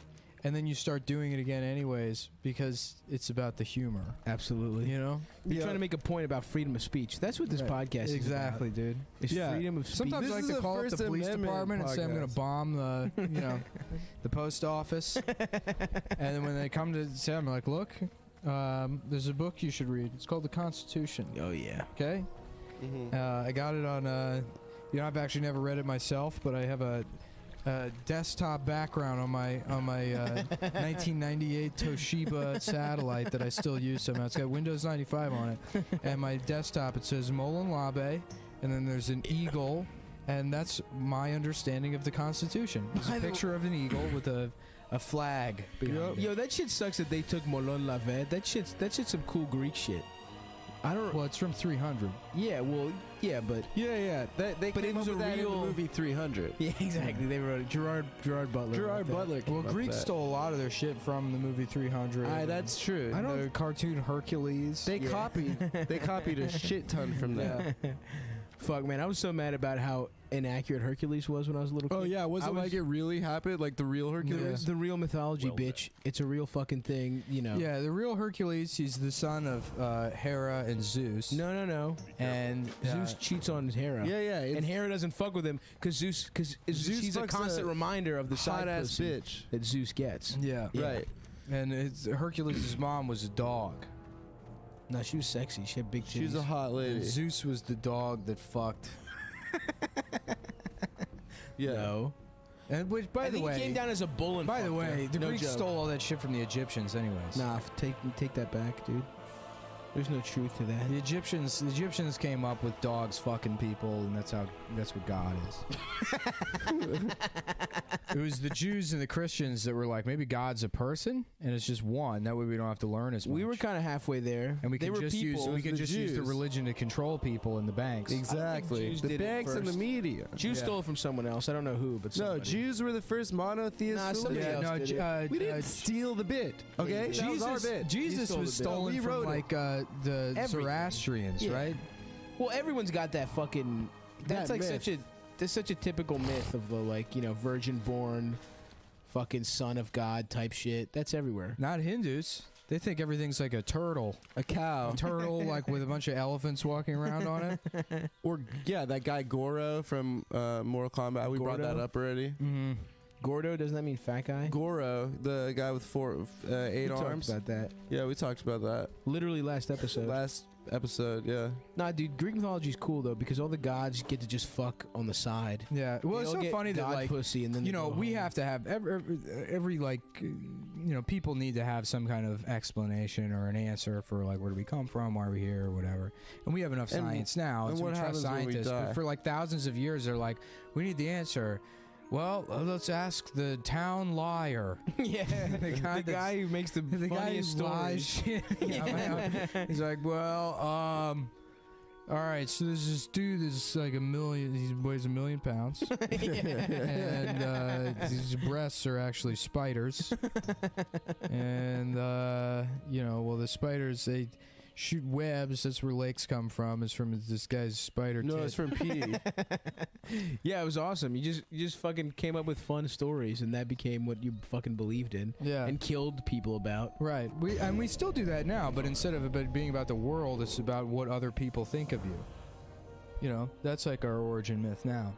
and then you start doing it again anyways because it's about the humor. Absolutely. You know? You're trying to make a point about freedom of speech. That's what this Right. podcast Exactly, dude. is about. It's Yeah. freedom of speech. Sometimes This I like is to a call up the First police Amendment department and say I'm going to podcast. bomb the, you know, the post office. And then when they come to say, I'm like, look, there's a book you should read. It's called The Constitution. Oh, yeah. Okay? I got it on, you know, I've actually never read it myself, but I have a desktop background on my 1998 Toshiba satellite that I still use somehow. It's got Windows 95 on it. And my desktop, it says Molin Labe, and then there's an eagle, and that's my understanding of the Constitution. It's a picture of an eagle with a flag behind it. Yo, that shit sucks that they took Molon Lavet. That shit's some cool Greek shit. I don't. Well, it's from 300. Yeah, well, yeah, but Yeah. They But came it was up with a that in the real- movie 300. yeah, exactly. They wrote it. Gerard Butler. Gerard wrote that. Butler. Well, came up Greeks with that. stole a lot of their shit from the movie 300. That's true. I don't. The cartoon Hercules. They copied. They copied a shit ton from that. Fuck, man, I was so mad about how inaccurate Hercules was when I was a little kid. Oh yeah, was I it like it really happened? Like the real Hercules? The real mythology, bitch. It's a real fucking thing, you know. Yeah, the real Hercules, he's the son of Hera and Zeus. No. And Zeus cheats on Hera. Yeah. And Hera doesn't fuck with him because Zeus she's a fucks constant a reminder of the side hot ass pussy bitch. that Zeus gets. Yeah. Right. And Hercules' mom was a dog. No, she was sexy. She had big titties. She's a hot And lady. Zeus was the dog that fucked. Yeah. No. And which, by I the think way, he came down as a bull and by the fucked her. way, the No Greeks joke. stole all that shit from the Egyptians, anyways. Nah, take that back, dude. There's no truth to that. The Egyptians came up with dogs fucking people, and that's what God is. It was the Jews and the Christians that were like, maybe God's a person, and it's just one. That way we don't have to learn as much. We were kind of halfway there. and we They can were just people. use the religion to control people in the banks. Exactly. Jews The did it banks and the first. media. Jews Yeah. stole it from someone else. I don't know who, but No, somebody. Jews were the first monotheist Nah, somebody religion. else did it. We didn't steal the bit, okay? Yeah, That was our Jesus, bit. Jesus stole was the bit. stolen We from wrote it. like the Everything. Zoroastrians, Yeah. right? Well, everyone's got that fucking. That's That like myth. such a typical myth of the, like, you know, virgin born, fucking son of God type shit. That's everywhere. Not Hindus. They think everything's like a turtle. A cow. A turtle, like with a bunch of elephants walking around on it. Or, yeah, that guy Goro from Mortal Kombat. We brought Gordo? that up already. Mm-hmm. Gordo, doesn't that mean fat guy? Goro, the guy with eight We talked arms. about that. Yeah, we talked about that Literally last episode. last episode. Yeah. Nah, dude, Greek mythology's cool though because all the gods get to just fuck on the side. Yeah. Well, They it's all so get funny that god like pussy and then you they know go we home. have to have every like people need to have some kind of explanation or an answer for like where do we come from, why are we here, or whatever. And we have enough science now. and So what we trust happens when we scientists. die? But for like thousands of years, they're like, we need the answer. Well, let's ask the town liar. Yeah, the guy who makes the funniest lies stories. shit. He's like, well, all right, so there's this dude that's like he weighs 1 million pounds. And his breasts are actually spiders. And, well, the spiders, they shoot webs. That's where lakes come from. It's from this guy's spider No, tit. it's from pee. Yeah, it was awesome. You just fucking came up with fun stories, and that became what you fucking believed in. Yeah. And killed people about. Right. We still do that now, but instead of it being about the world, it's about what other people think of you. That's like our origin myth now.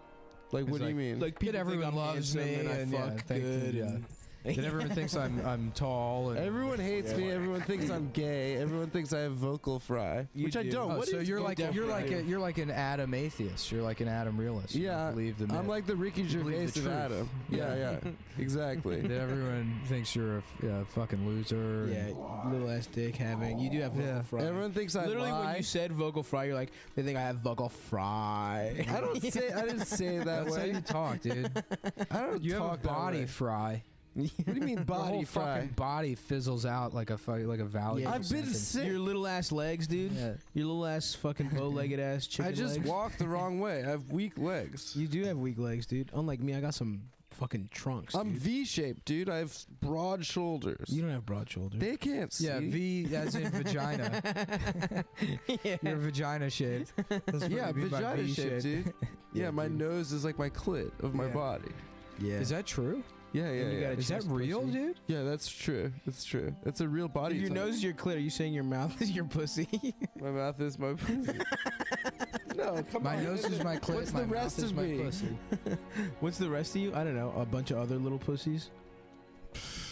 Like, what do you mean? Like, That people everyone think I'm loves me handsome and I and fuck thank good. you, and That everyone thinks I'm tall. And Everyone hates me. Everyone thinks I'm gay. Everyone thinks I have vocal fry, which I do. don't. Oh, What so is you're vocal like fry? you're like an Adam atheist. You're like an Adam realist. You Yeah, don't believe the myth. I'm like the Ricky You believe Gervais the of truth. Adam. Yeah, exactly. that everyone thinks you're a fucking loser. Yeah, little ass dick having. You do have vocal fry. Everyone thinks I Literally, lie. when you said vocal fry, you're like, they think I have vocal fry. I didn't say it that That's how way. you talk, dude. I don't You have a talk that body way. fry. What do you mean Your body whole fry? fucking body fizzles out like a valley. Yeah, or I've been something. sick. Your little ass legs, dude. Yeah. Your little ass fucking bow-legged ass chicken I just legs. walk the wrong way. I have weak legs. You do have weak legs, dude. Unlike me, I got some fucking trunks. I'm dude. V-shaped, dude. I have broad shoulders. You don't have broad shoulders. They can't see. Yeah, V as in vagina. You're vagina shaped. That's what Yeah, we mean by vagina V shaped, dude. Yeah, my nose is like my clit of my Yeah. body. Yeah. Is that true? Yeah, you yeah. got a Is that chest real, pussy? dude? Yeah, that's true. It's true. It's a real body. If your type. nose is your clit, are you saying your mouth is your pussy? My mouth is my pussy. No, come My on. nose is my clit. What's my the rest mouth is of my me? pussy. What's the rest of you? I don't know. A bunch of other little pussies.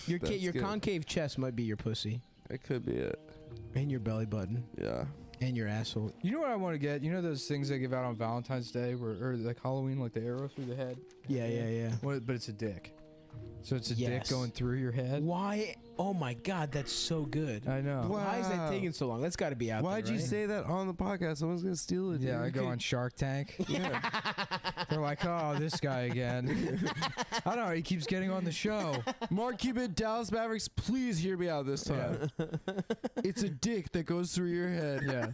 Your That's your good. concave chest might be your pussy, It could be it. and your belly button, Yeah. and your asshole. You know what I want to get? You know those things they give out on Valentine's Day, or like Halloween, like the arrow through the head? Yeah. But it's a dick. So it's a Yes. dick going through your head. Why? Oh my God, that's so good. I know. Why is that Wow. taking so long? That's got to be out Why'd there. you right? say that on the podcast? Someone's gonna steal it. Yeah, dude. I go on Shark Tank. Yeah. They're like, oh, this guy again. I don't know. He keeps getting on the show. Mark Cuban, Dallas Mavericks, please hear me out this time. It's a dick that goes through your head.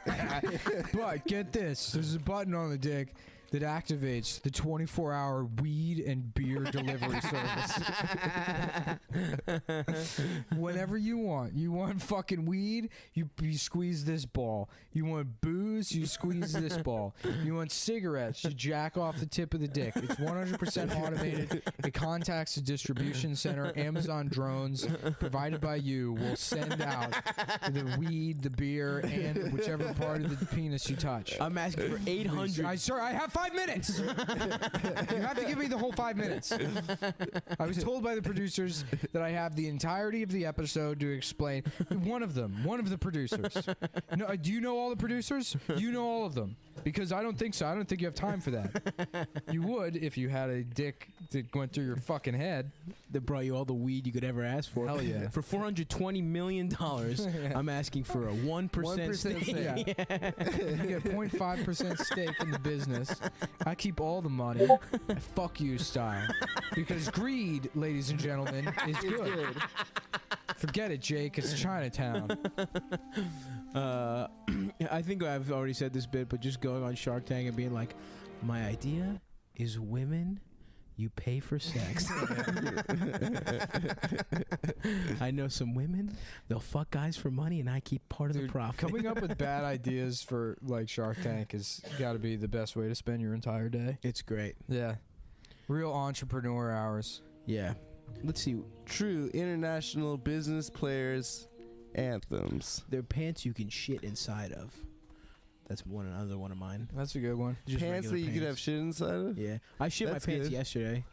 Yeah. But get this. There's a button on the dick that activates the 24-hour weed and beer delivery service. Whenever you want. You want fucking weed, you squeeze this ball. You want booze, you squeeze this ball. You want cigarettes, you jack off the tip of the dick. It's 100% automated. It contacts the distribution center. Amazon drones provided by you will send out the weed, the beer, and whichever part of the penis you touch. I'm asking for 800. Sir, I have 5 minutes. You have to give me the whole 5 minutes. I was told by the producers that I have the entirety of the episode to explain. One of the producers. No, do you know all the producers? You know all of them. Because I don't think so. I don't think you have time for that. You would if you had a dick that went through your fucking head. That brought you all the weed you could ever ask for. Hell yeah. For $420 million, I'm asking for a 1% 1% stake. stake. You get 0.5% stake in the business. I keep all the money. Fuck you style. Because greed, ladies and gentlemen, is good. Forget it, Jake. It's Chinatown. I think I've already said this bit, but just going on Shark Tank and being like, my idea is women, you pay for sex. I know some women, they'll fuck guys for money, and I keep part of the Dude, profit. coming up with bad ideas for like Shark Tank has got to be the best way to spend your entire day. It's great. Yeah. Real entrepreneur hours. Yeah. Let's see. True international business players anthems. They're pants you can shit inside of. That's another one of mine. That's a good one. Just Pants that regular you could have pants. shit inside of? Yeah, I shit That's my pants good. yesterday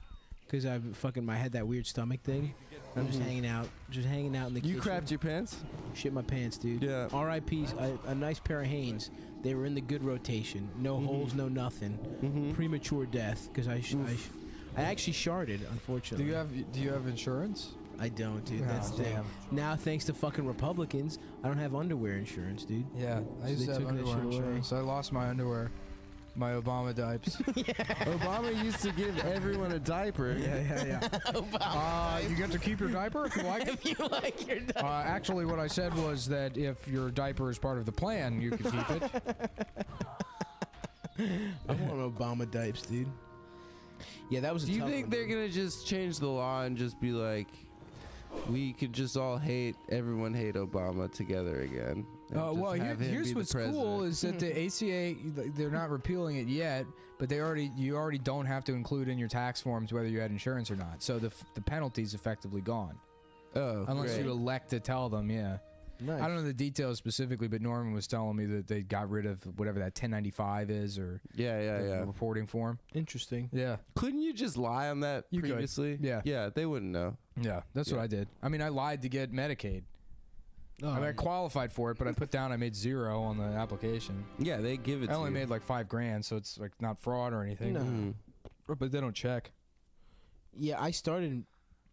because I had that weird stomach thing. I'm just hanging out in the You kitchen. crapped your pants? Shit my pants, dude. Yeah. R.I.P. A nice pair of Hanes. They were in the good rotation. No holes, no nothing. Premature death because I actually sharded, unfortunately. Do you have insurance? I don't, dude. Oh, That's the thing. damn. Now, thanks to fucking Republicans, I don't have underwear insurance, dude. Yeah, I So used they to have took that underwear shit away. insurance. I lost my underwear, my Obama diapers. Obama used to give everyone a diaper. Yeah. You get to keep your diaper if you like it. If you like your diaper. Actually, what I said was that if your diaper is part of the plan, you can keep it. I want Obama diapers, dude. Yeah, that was a Do you tough think one, they're dude. gonna just change the law and just be like, we could just all everyone hate Obama together again? And just Well, have him here's be the what's cool president? is that the ACA, they're not repealing it yet, but you already don't have to include in your tax forms whether you had insurance or not. So the penalty's effectively gone. Oh, Unless great. you elect to tell them, yeah. Nice. I don't know the details specifically, but Norman was telling me that they got rid of whatever that 1095 is or the reporting form. Interesting. Yeah. Couldn't you just lie on that You could. previously? Yeah. Yeah, they wouldn't know. Yeah, that's what I did. I mean, I lied to get Medicaid. I mean, I qualified for it, but I put down I made 0 on the application. Yeah, they give it I to only you. made like $5,000, so it's like not fraud or anything. No. Mhm. But they don't check. Yeah, I started.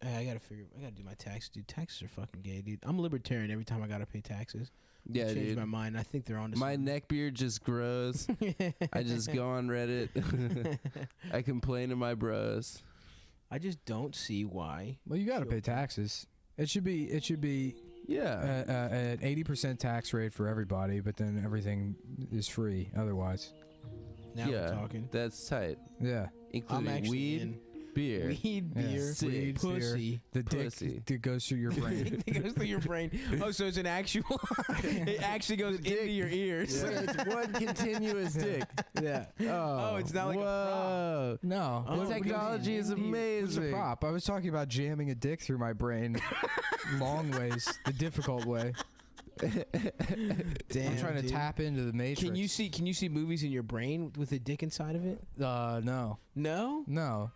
I gotta do my taxes, dude. Taxes are fucking gay, dude. I'm a libertarian every time I gotta pay taxes. Yeah, I changed dude. my mind. I think they're on to My something. neck beard just grows. I just go on Reddit. I complain to my bros. I just don't see why. Well, you got to pay taxes. It should be Yeah. an 80% tax rate for everybody, but then everything is free otherwise. Now yeah, we're talking. that's tight. Yeah. I'm Including actually weed, in. beer. Weed, Yeah. beer, Sick. weed, pussy. The Pussy. dick that goes through your brain. It goes through your brain. Oh, so it's an actual. It actually goes into your ears. It's one continuous dick. Yeah. Oh, it's not like a Whoa. No. Oh, What- what do you Technology is mean? What's a amazing. prop? I was talking about jamming a dick through my brain long ways, the difficult way. Damn, I'm trying to dude. tap into the matrix. Can you see movies in your brain with a dick inside of it? No. No. No.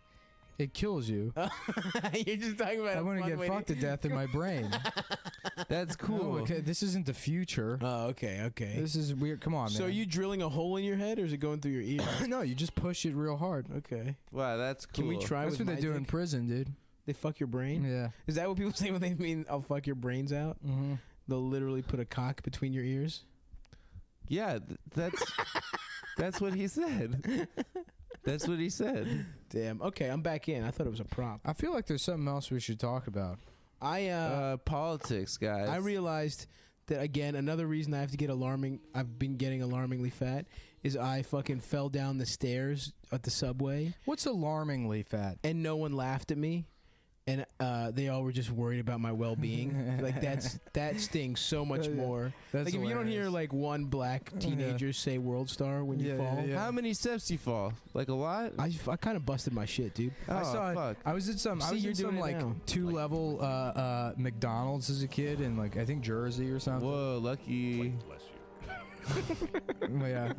It kills you. You're just talking about. I want to get fucked to death in my brain. That's No, cool. okay, this isn't the future. Oh, okay. This is weird. Come on, man. So are you drilling a hole in your head, or is it going through your ear? no, you just push it real hard. Okay. Wow, that's cool. Can we try That's with what they my do in dick? prison, dude. They fuck your brain? Yeah. Is that what people say when they mean I'll fuck your brains out? Mm-hmm. They'll literally put a cock between your ears? Yeah, that's what he said. That's what he said. Damn. Okay, I'm back in. I thought it was a prop. I feel like there's something else we should talk about. Politics, guys. I realized that again, another reason I've been getting alarmingly fat is I fucking fell down the stairs at the subway What's alarmingly fat? and no one laughed at me. And they all were just worried about my well-being. Like that stings so much more. That's Like if you don't hear hilarious. like one black teenager say "World Star" when you Yeah, fall, yeah, yeah. How many steps do you fall? Like a lot? I kind of busted my shit, dude. Oh, I saw fuck. I was at some See, you're doing it like now. 2-level McDonald's as a kid in like I think Jersey or something. Whoa, lucky. Well, yeah.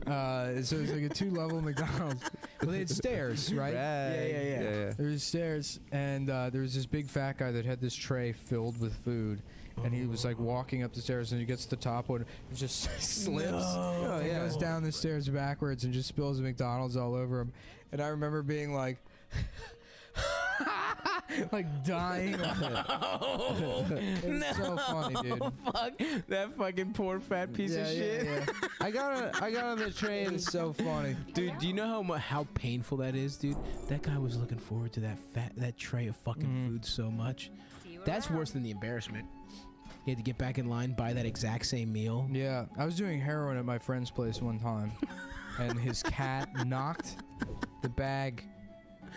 So it's like a 2-level McDonald's. Well, they had stairs, right? Rag. Yeah. There was stairs, and there was this big fat guy that had this tray filled with food, and he was like walking up the stairs, and he gets to the top one, and just slips, Oh, and yeah. goes down the stairs backwards, and just spills McDonald's all over him. And I remember being like, like dying. It's so funny, dude. Fuck that fucking poor fat piece of shit. Yeah. I got on the train. It's so funny. Dude, do you know how painful that is, dude? That guy was looking forward to that tray of fucking food so much. That's worse than the embarrassment. He had to get back in line, buy that exact same meal. Yeah, I was doing heroin at my friend's place one time, and his cat knocked the bag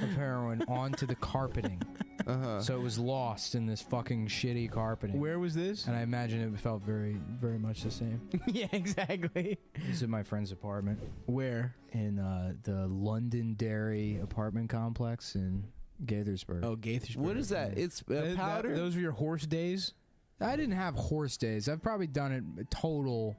of heroin onto the carpeting. So it was lost in this fucking shitty carpeting. Where was this? And I imagine it felt very, very much the same. Yeah, exactly. It was in my friend's apartment Where? in the Londonderry apartment complex in Gaithersburg. Oh, Gaithersburg. What is that? It's powder? Those were your horse days? I didn't have horse days. I've probably done it a total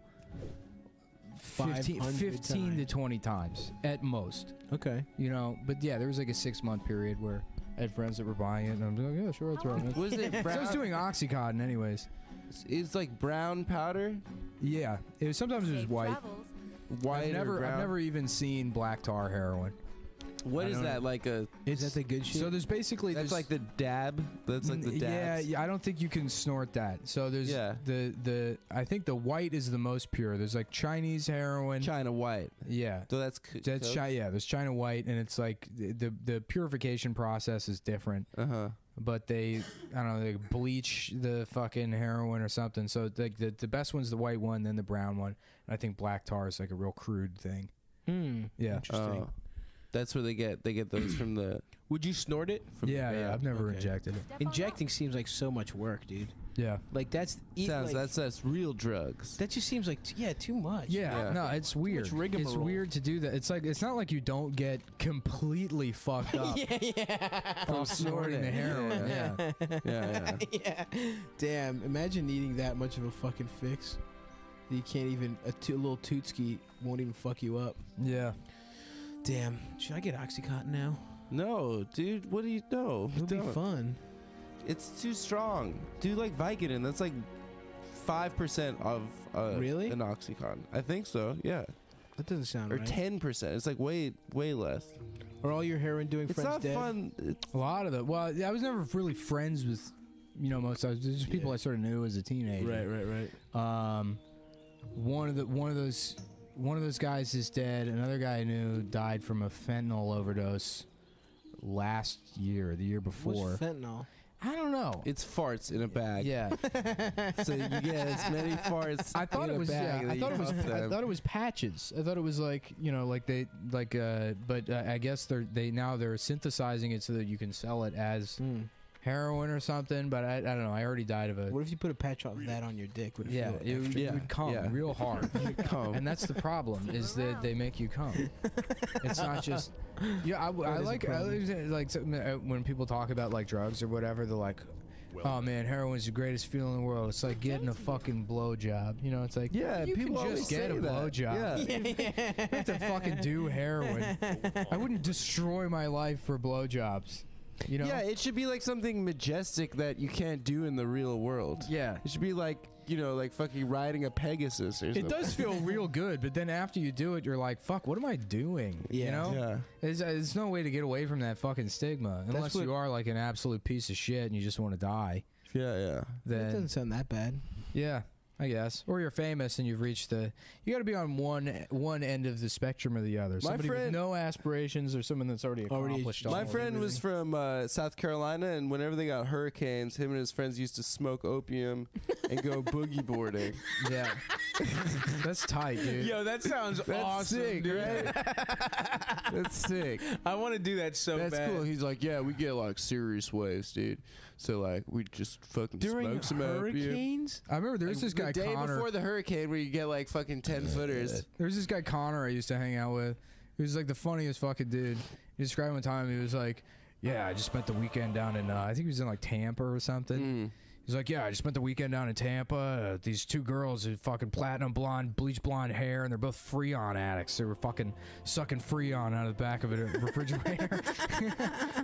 15 500 to times. 20 times at most. Okay. You know, but yeah, there was like a 6-month period where I had friends that were buying it, and I'm like, yeah, sure, I'll try it. Was it 'Cause I was brown? doing Oxycontin anyways. It's like brown powder? Yeah, sometimes it was white. White I've or brown? never even seen black tar heroin. What is that like a? Is that the good shit? So there's basically That's like the dab. That's like the dab. yeah. I don't think you can snort that. So there's the I think the white is the most pure. There's like Chinese heroin. China white. Yeah. So that's Yeah. There's China white, and it's like the purification process is different. But they bleach the fucking heroin or something. So like the best one's the white one, then the brown one. And I think black tar is like a real crude thing. Yeah. Interesting. That's where they get those from the. Would you snort it? Yeah. I've never injected it. Injecting seems like so much work, dude. Yeah. Like that's That's real drugs. That just seems like too much. Yeah. No, it's weird. It's rigmarole. weird to do that. It's not like you don't get completely fucked up from snorting the heroin. Yeah. Damn. Imagine needing that much of a fucking fix. You can't even a little tootski won't even fuck you up. Yeah. Damn. Should I get Oxycontin now? No, dude. What do you know? It'll be fun. It's too strong. Do like Vicodin. That's like 5% of really an Oxycontin. I think so. Yeah. That doesn't sound right. Or 10%. It's like way less. Are all your heroin doing It's friends not dead? fun. A lot of them. Well, I was never really friends with, most of those. Just people I sort of knew as a teenager. Right. One of those guys is dead. Another guy I knew died from a fentanyl overdose last year, the year before. What's fentanyl? I don't know. It's farts in a bag. Yeah. So you get as many farts. I thought in it was. a bag that I thought you it was. huff I them. thought it was patches. I thought it was like But I guess they're synthesizing it so that you can sell it as heroin or something. But I don't know. I already died of it. What if you put a patch of that on your dick? Would it Yeah, feel it would come real hard. And that's the problem is that they make you come. It's not just. Yeah, I like when people talk about like drugs or whatever. They're like, oh man, heroin's the greatest feeling in the world. It's like getting a fucking blowjob. It's like you people can always just get say a that. blowjob. Yeah. You have to fucking do heroin. I wouldn't destroy my life for blowjobs. Yeah, it should be like something majestic that you can't do in the real world. Yeah. It should be like, like fucking riding a Pegasus or something. It does feel real good, but then after you do it, you're like, fuck, what am I doing? Yeah. There's no way to get away from that fucking stigma. Unless you are like an absolute piece of shit and you just want to die. Yeah. That doesn't sound that bad. Yeah, I guess. Or you're famous and you've reached you got to be on one end of the spectrum or the other. Somebody with no aspirations or someone that's already accomplished all My friend was from South Carolina, and whenever they got hurricanes, him and his friends used to smoke opium and go boogie boarding. Yeah. That's tight, dude. Yo, that sounds awesome, sick, dude. right? That's sick. I want to do that so bad. That's cool. He's like, yeah, we get like serious waves, dude. So like, we just fucking During smoke some opium. hurricanes? I remember there's this guy the day Connor. before the hurricane, where you get like fucking 10 footers. There's this guy Connor I used to hang out with. He was like the funniest fucking dude. He described one time, he was like, yeah, I just spent the weekend down in, I think he was in like Tampa or something. He's like, yeah, I just spent the weekend down in Tampa. These two girls with fucking platinum blonde, bleach blonde hair, and they're both Freon addicts. They were fucking sucking Freon out of the back of a refrigerator.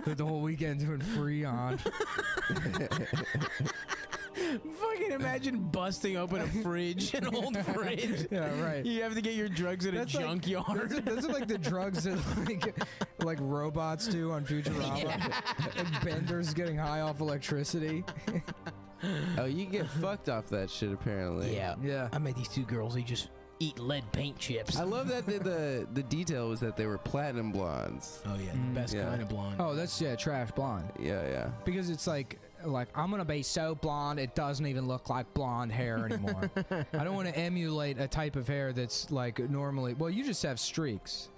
The whole weekend doing Freon. Fucking imagine busting open a fridge, an old fridge. Yeah, right. You have to get your drugs at a junkyard. Those are like the drugs that like robots do on Futurama. Like Bender's getting high off electricity. Oh, you get fucked off that shit, apparently. Yeah. I met these two girls. They just eat lead paint chips. I love that the detail was that they were platinum blondes. Oh yeah, the best kind of blonde. Oh, that's trash blonde. Yeah. Because it's like I'm gonna be so blonde it doesn't even look like blonde hair anymore. I don't want to emulate a type of hair that's like normally. Well, you just have streaks.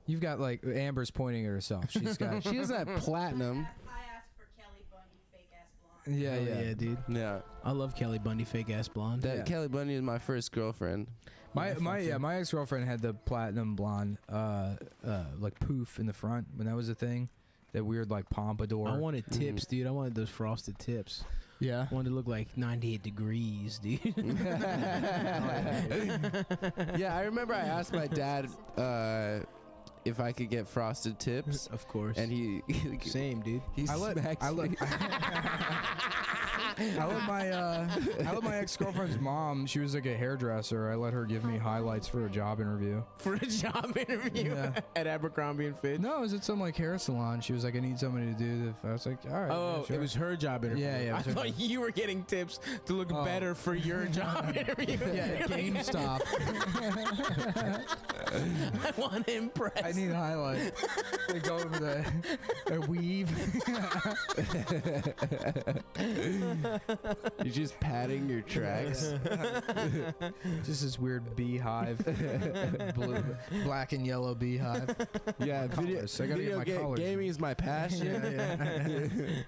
You've got like Amber's pointing at herself. She doesn't have platinum. I asked for Kelly Bundy fake ass blonde. Yeah, yeah, dude. Yeah. I love Kelly Bundy fake ass blonde. Kelly Bundy is my first girlfriend. My ex-girlfriend had the platinum blonde like poof in the front when that was a thing. That weird like pompadour. I wanted tips, dude. I wanted those frosted tips. Yeah. I wanted to look like 98 degrees, dude. Yeah, I remember I asked my dad if I could get frosted tips. Of course. And he Same, dude. He smacked me. I let my ex-girlfriend's mom, she was like a hairdresser. I let her give me highlights for a job interview. For a job interview at Abercrombie and Fitch. No, it was at some like hair salon. She was like, I need somebody to do this. I was like, all right. Oh, yeah, sure. it was her job interview. Yeah. I thought you were getting tips to look better for your job interview. Yeah, GameStop. I want to impress. I need a highlight. They go over a weave. You're just padding your tracks. Just this weird beehive. Black and yellow beehive. Yeah, Colors. I gotta get my colors. gaming is my passion.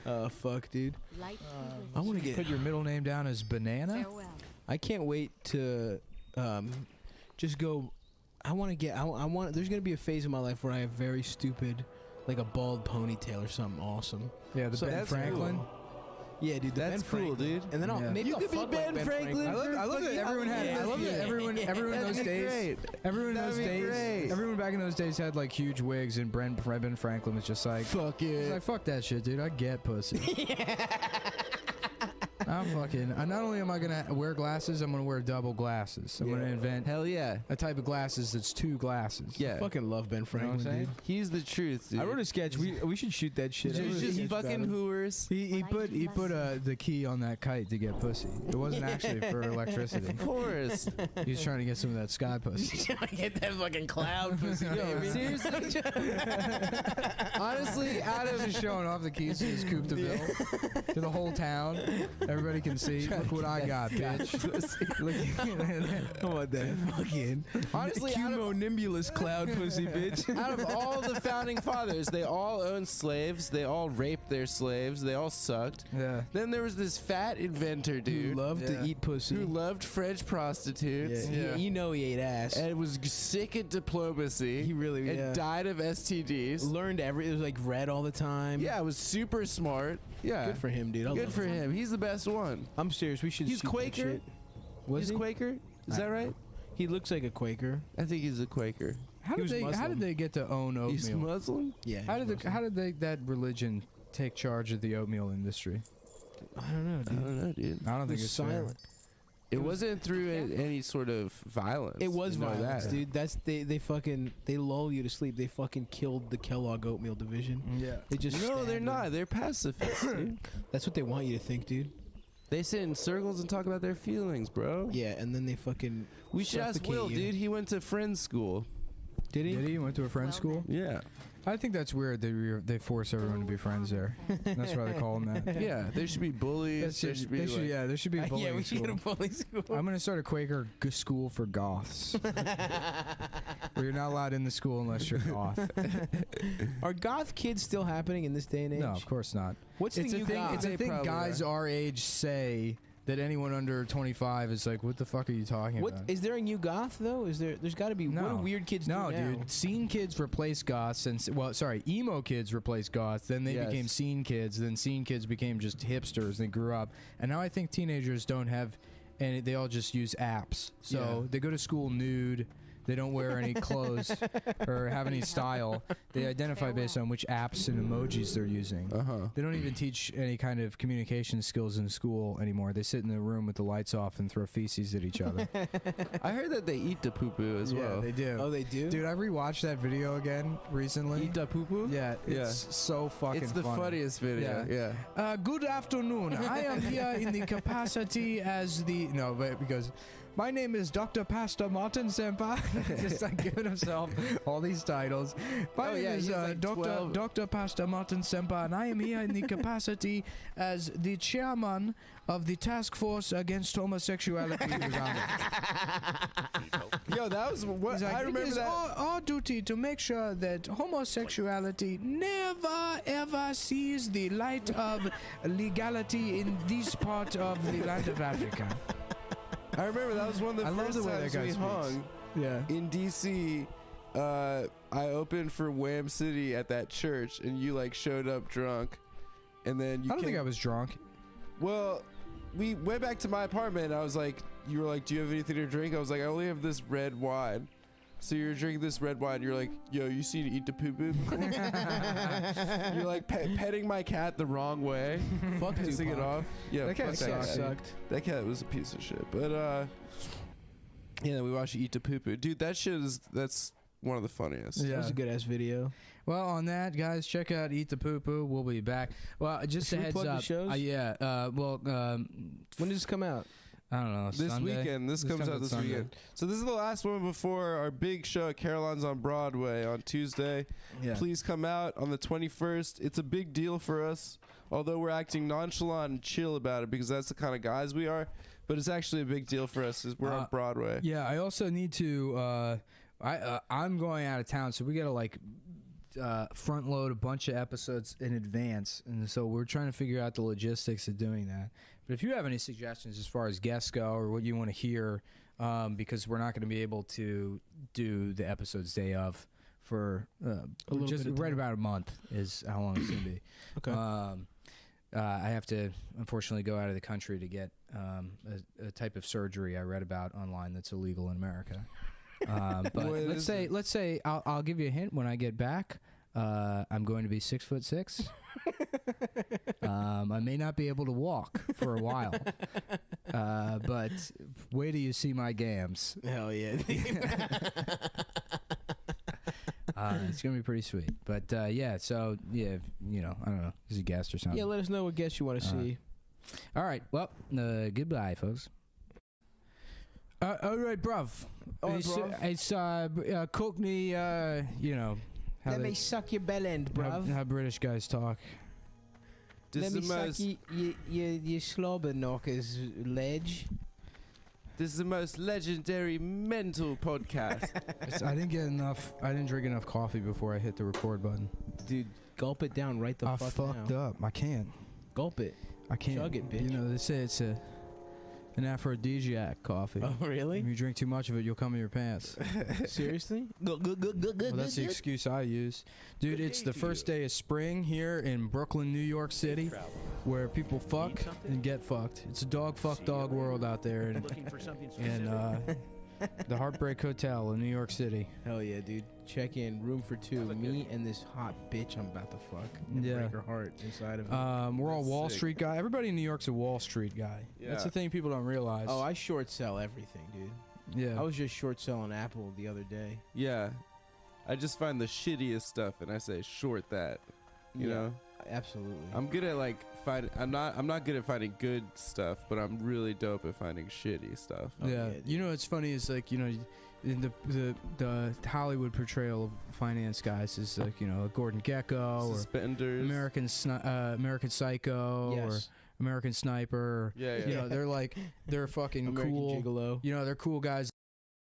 Oh, fuck, dude. I want to get... Put your middle name down as Banana. Farewell. I can't wait to just go... I want to get... I want... There's going to be a phase in my life where I have very stupid, like a bald ponytail or something awesome. Yeah, the So Ben that's Franklin. cool. Yeah, dude. That's Ben cool, Franklin. dude. And then I'll, Yeah. maybe You I'll could be fuck Ben like Franklin. I love that everyone had. I love that everyone in those That'd be days. great. Everyone in those That'd be days. great. Everyone back in those days had like huge wigs, and Ben Franklin was just like, Fuck he's it. like, fuck that shit, dude. I get pussy. I'm fucking. Not only am I gonna wear glasses, I'm gonna wear double glasses. I'm gonna invent Hell yeah. a type of glasses that's two glasses. Yeah. I fucking love Ben You know what I'm Franklin, saying? dude. He's the truth, dude. I wrote a sketch. We should shoot that shit. He's just fucking hooers. He put the key on that kite to get pussy. It wasn't actually for electricity. Of course. He was trying to get some of that sky pussy. Get that fucking cloud pussy. Yo, seriously? Honestly, out of Just showing off the keys to his coupe de ville to the whole town. Everybody can see. Look what I got, bitch. I want that fucking honestly, out of, cumulonimbulous cloud pussy, bitch. out of all the founding fathers, they all owned slaves. They all raped their slaves. They all sucked. Yeah. Then there was this fat inventor Who dude loved to eat pussy. who loved French prostitutes. Yeah. You know he ate ass. And was sick at diplomacy. He really and died of STDs. learned it was like read all the time. Yeah, was super smart. Yeah, Good for him, dude. I Good love for him. him. He's the best one. I'm serious. We should He's shoot that Quaker? shit. Was He's he? Quaker. Is that right? He looks like a Quaker. I think he's a Quaker. How He did was they? How Muslim. did they get to own He's oatmeal? Muslim. Yeah. How did that religion take charge of the oatmeal industry? I don't know, I dude. don't know, dude. I don't It think was it's fair. silent. It wasn't through any sort of violence. It was You know violence, that. dude. That's they lull you to sleep. They fucking killed the Kellogg oatmeal division. Yeah. They just No, they're stabbed not. them. They're pacifists, dude. That's what they want you to think, dude. They sit in circles and talk about their feelings, bro. Yeah, and then they fucking We should ask suffocate Will, you. dude. He went to friends school. Did he? Did he went to a friend's school? Yeah. I think that's weird. They force everyone to be friends there. That's why they call them that. Yeah. There should be bullies. There should be like, there should be a bullying Yeah, we should get a school. bully school. I'm gonna start a Quaker school for goths. Where you're not allowed in the school unless you're goth. Are goth kids still happening in this day and age? No, of course not. What's It's the a new thing. goth? It's a They thing. probably Guys our age say that anyone under 25 is like, what the fuck are you talking What about? is there a new goth though? There's got to be. What do No. weird kids No, do now? dude. Scene kids replace goths, and emo kids replaced goths. Then they Yes. became scene kids. Then scene kids became just hipsters. They grew up, and now I think teenagers don't have, and they all just use apps. So Yeah. they go to school nude. They don't wear any clothes or have any style. They identify based on which apps and emojis they're using. They don't even teach any kind of communication skills in school anymore. They sit in the room with the lights off and throw feces at each other. I heard that they eat the poo poo as well. they do. Oh, they do. Dude, I rewatched that video again recently. Eat the poo poo? Yeah, it's so fucking It's the funny. funniest video. Yeah. Good afternoon. I am here in the capacity as the... No, but because... My name is Dr. Pastor Martin Senpai. Just like giving himself all these titles. My name is he's like 12. Dr. Pastor Martin Senpai, and I am here in the capacity as the chairman of the task force against homosexuality in Uganda. Yo, that was what He's like, I remember it is that. our duty to make sure that homosexuality never ever sees the light of legality in this part of the land of Africa. I remember that was one of the I love first the way that times guy we speaks. hung Yeah. in DC. I opened for Wham City at that church, and you like showed up drunk, and then you I don't think I was drunk. Well, we went back to my apartment. And I was like, you were like, do you have anything to drink? I was like, I only have this red wine. So you're drinking this red wine. You're like, yo, you seen Eat the Poo Poo before? You're like petting my cat the wrong way. Fuck pissing it off. Yeah, that cat fuck that cat. sucked. That cat was a piece of shit. But yeah, we watched Eat the Poo Poo. Dude, that's one of the funniest. That was a good ass video. Well, on that, guys, check out Eat the Poo Poo. We'll be back. Well, just Should a we heads plug the up. shows? When does this come out? I don't know. This Sunday? weekend. This comes out this Sunday. weekend. So this is the last one before our big show at Caroline's on Broadway on Tuesday. Yeah. Please come out on the 21st. It's a big deal for us, although we're acting nonchalant and chill about it because that's the kind of guys we are. But it's actually a big deal for us because we're on Broadway. Yeah, I also need to. I'm going out of town, so we gotta front load a bunch of episodes in advance, and so we're trying to figure out the logistics of doing that. But if you have any suggestions as far as guests go or what you want to hear, because we're not going to be able to do the episodes day of for just right about a month is how long it's going to be. Okay. I have to unfortunately go out of the country to get a type of surgery I read about online that's illegal in America. But let's say I'll give you a hint. When I get back, I'm going to be 6'6". I may not be able to walk for a while, but wait till you see my gams. Hell yeah. It's gonna be pretty sweet. But yeah, so yeah, I don't know, is a guest or something. Yeah, let us know what guests you want to see. All right, well, goodbye, folks. All right, bruv. It's Cockney, Let me suck your bell end, bruv. How British guys talk. Let me suck your slobber knockers, ledge. This is the most legendary mental podcast. I didn't get enough. I didn't drink enough coffee before I hit the record button. Dude, gulp it down right the I fuck fucked now. up. I can't. Gulp it. I can't. Chug it, bitch. They say it's an aphrodisiac coffee. Oh, really? If you drink too much of it, you'll come in your pants. Seriously? Well, that's the excuse I use. Dude, it's the first day of spring here in Brooklyn, New York City, where people fuck and get fucked. It's a dog fuck dog world out there in the Heartbreak Hotel in New York City. Hell yeah, dude. Check in, room for two. Me and this hot bitch I'm about to fuck. And break her heart inside of me. We're all Wall sick. Street guy. Everybody in New York's a Wall Street guy. Yeah. That's the thing people don't realize. Oh, I short sell everything, dude. yeah. I was just short selling Apple the other day. Yeah. I just find the shittiest stuff and I say short that. You know? Absolutely. I'm good at I'm not good at finding good stuff, but I'm really dope at finding shitty stuff. Yeah, what's funny is in the Hollywood portrayal of finance guys is Gordon Gekko Suspenders. or American Psycho or American Sniper. Yeah. They're fucking American cool. Gigolo. They're cool guys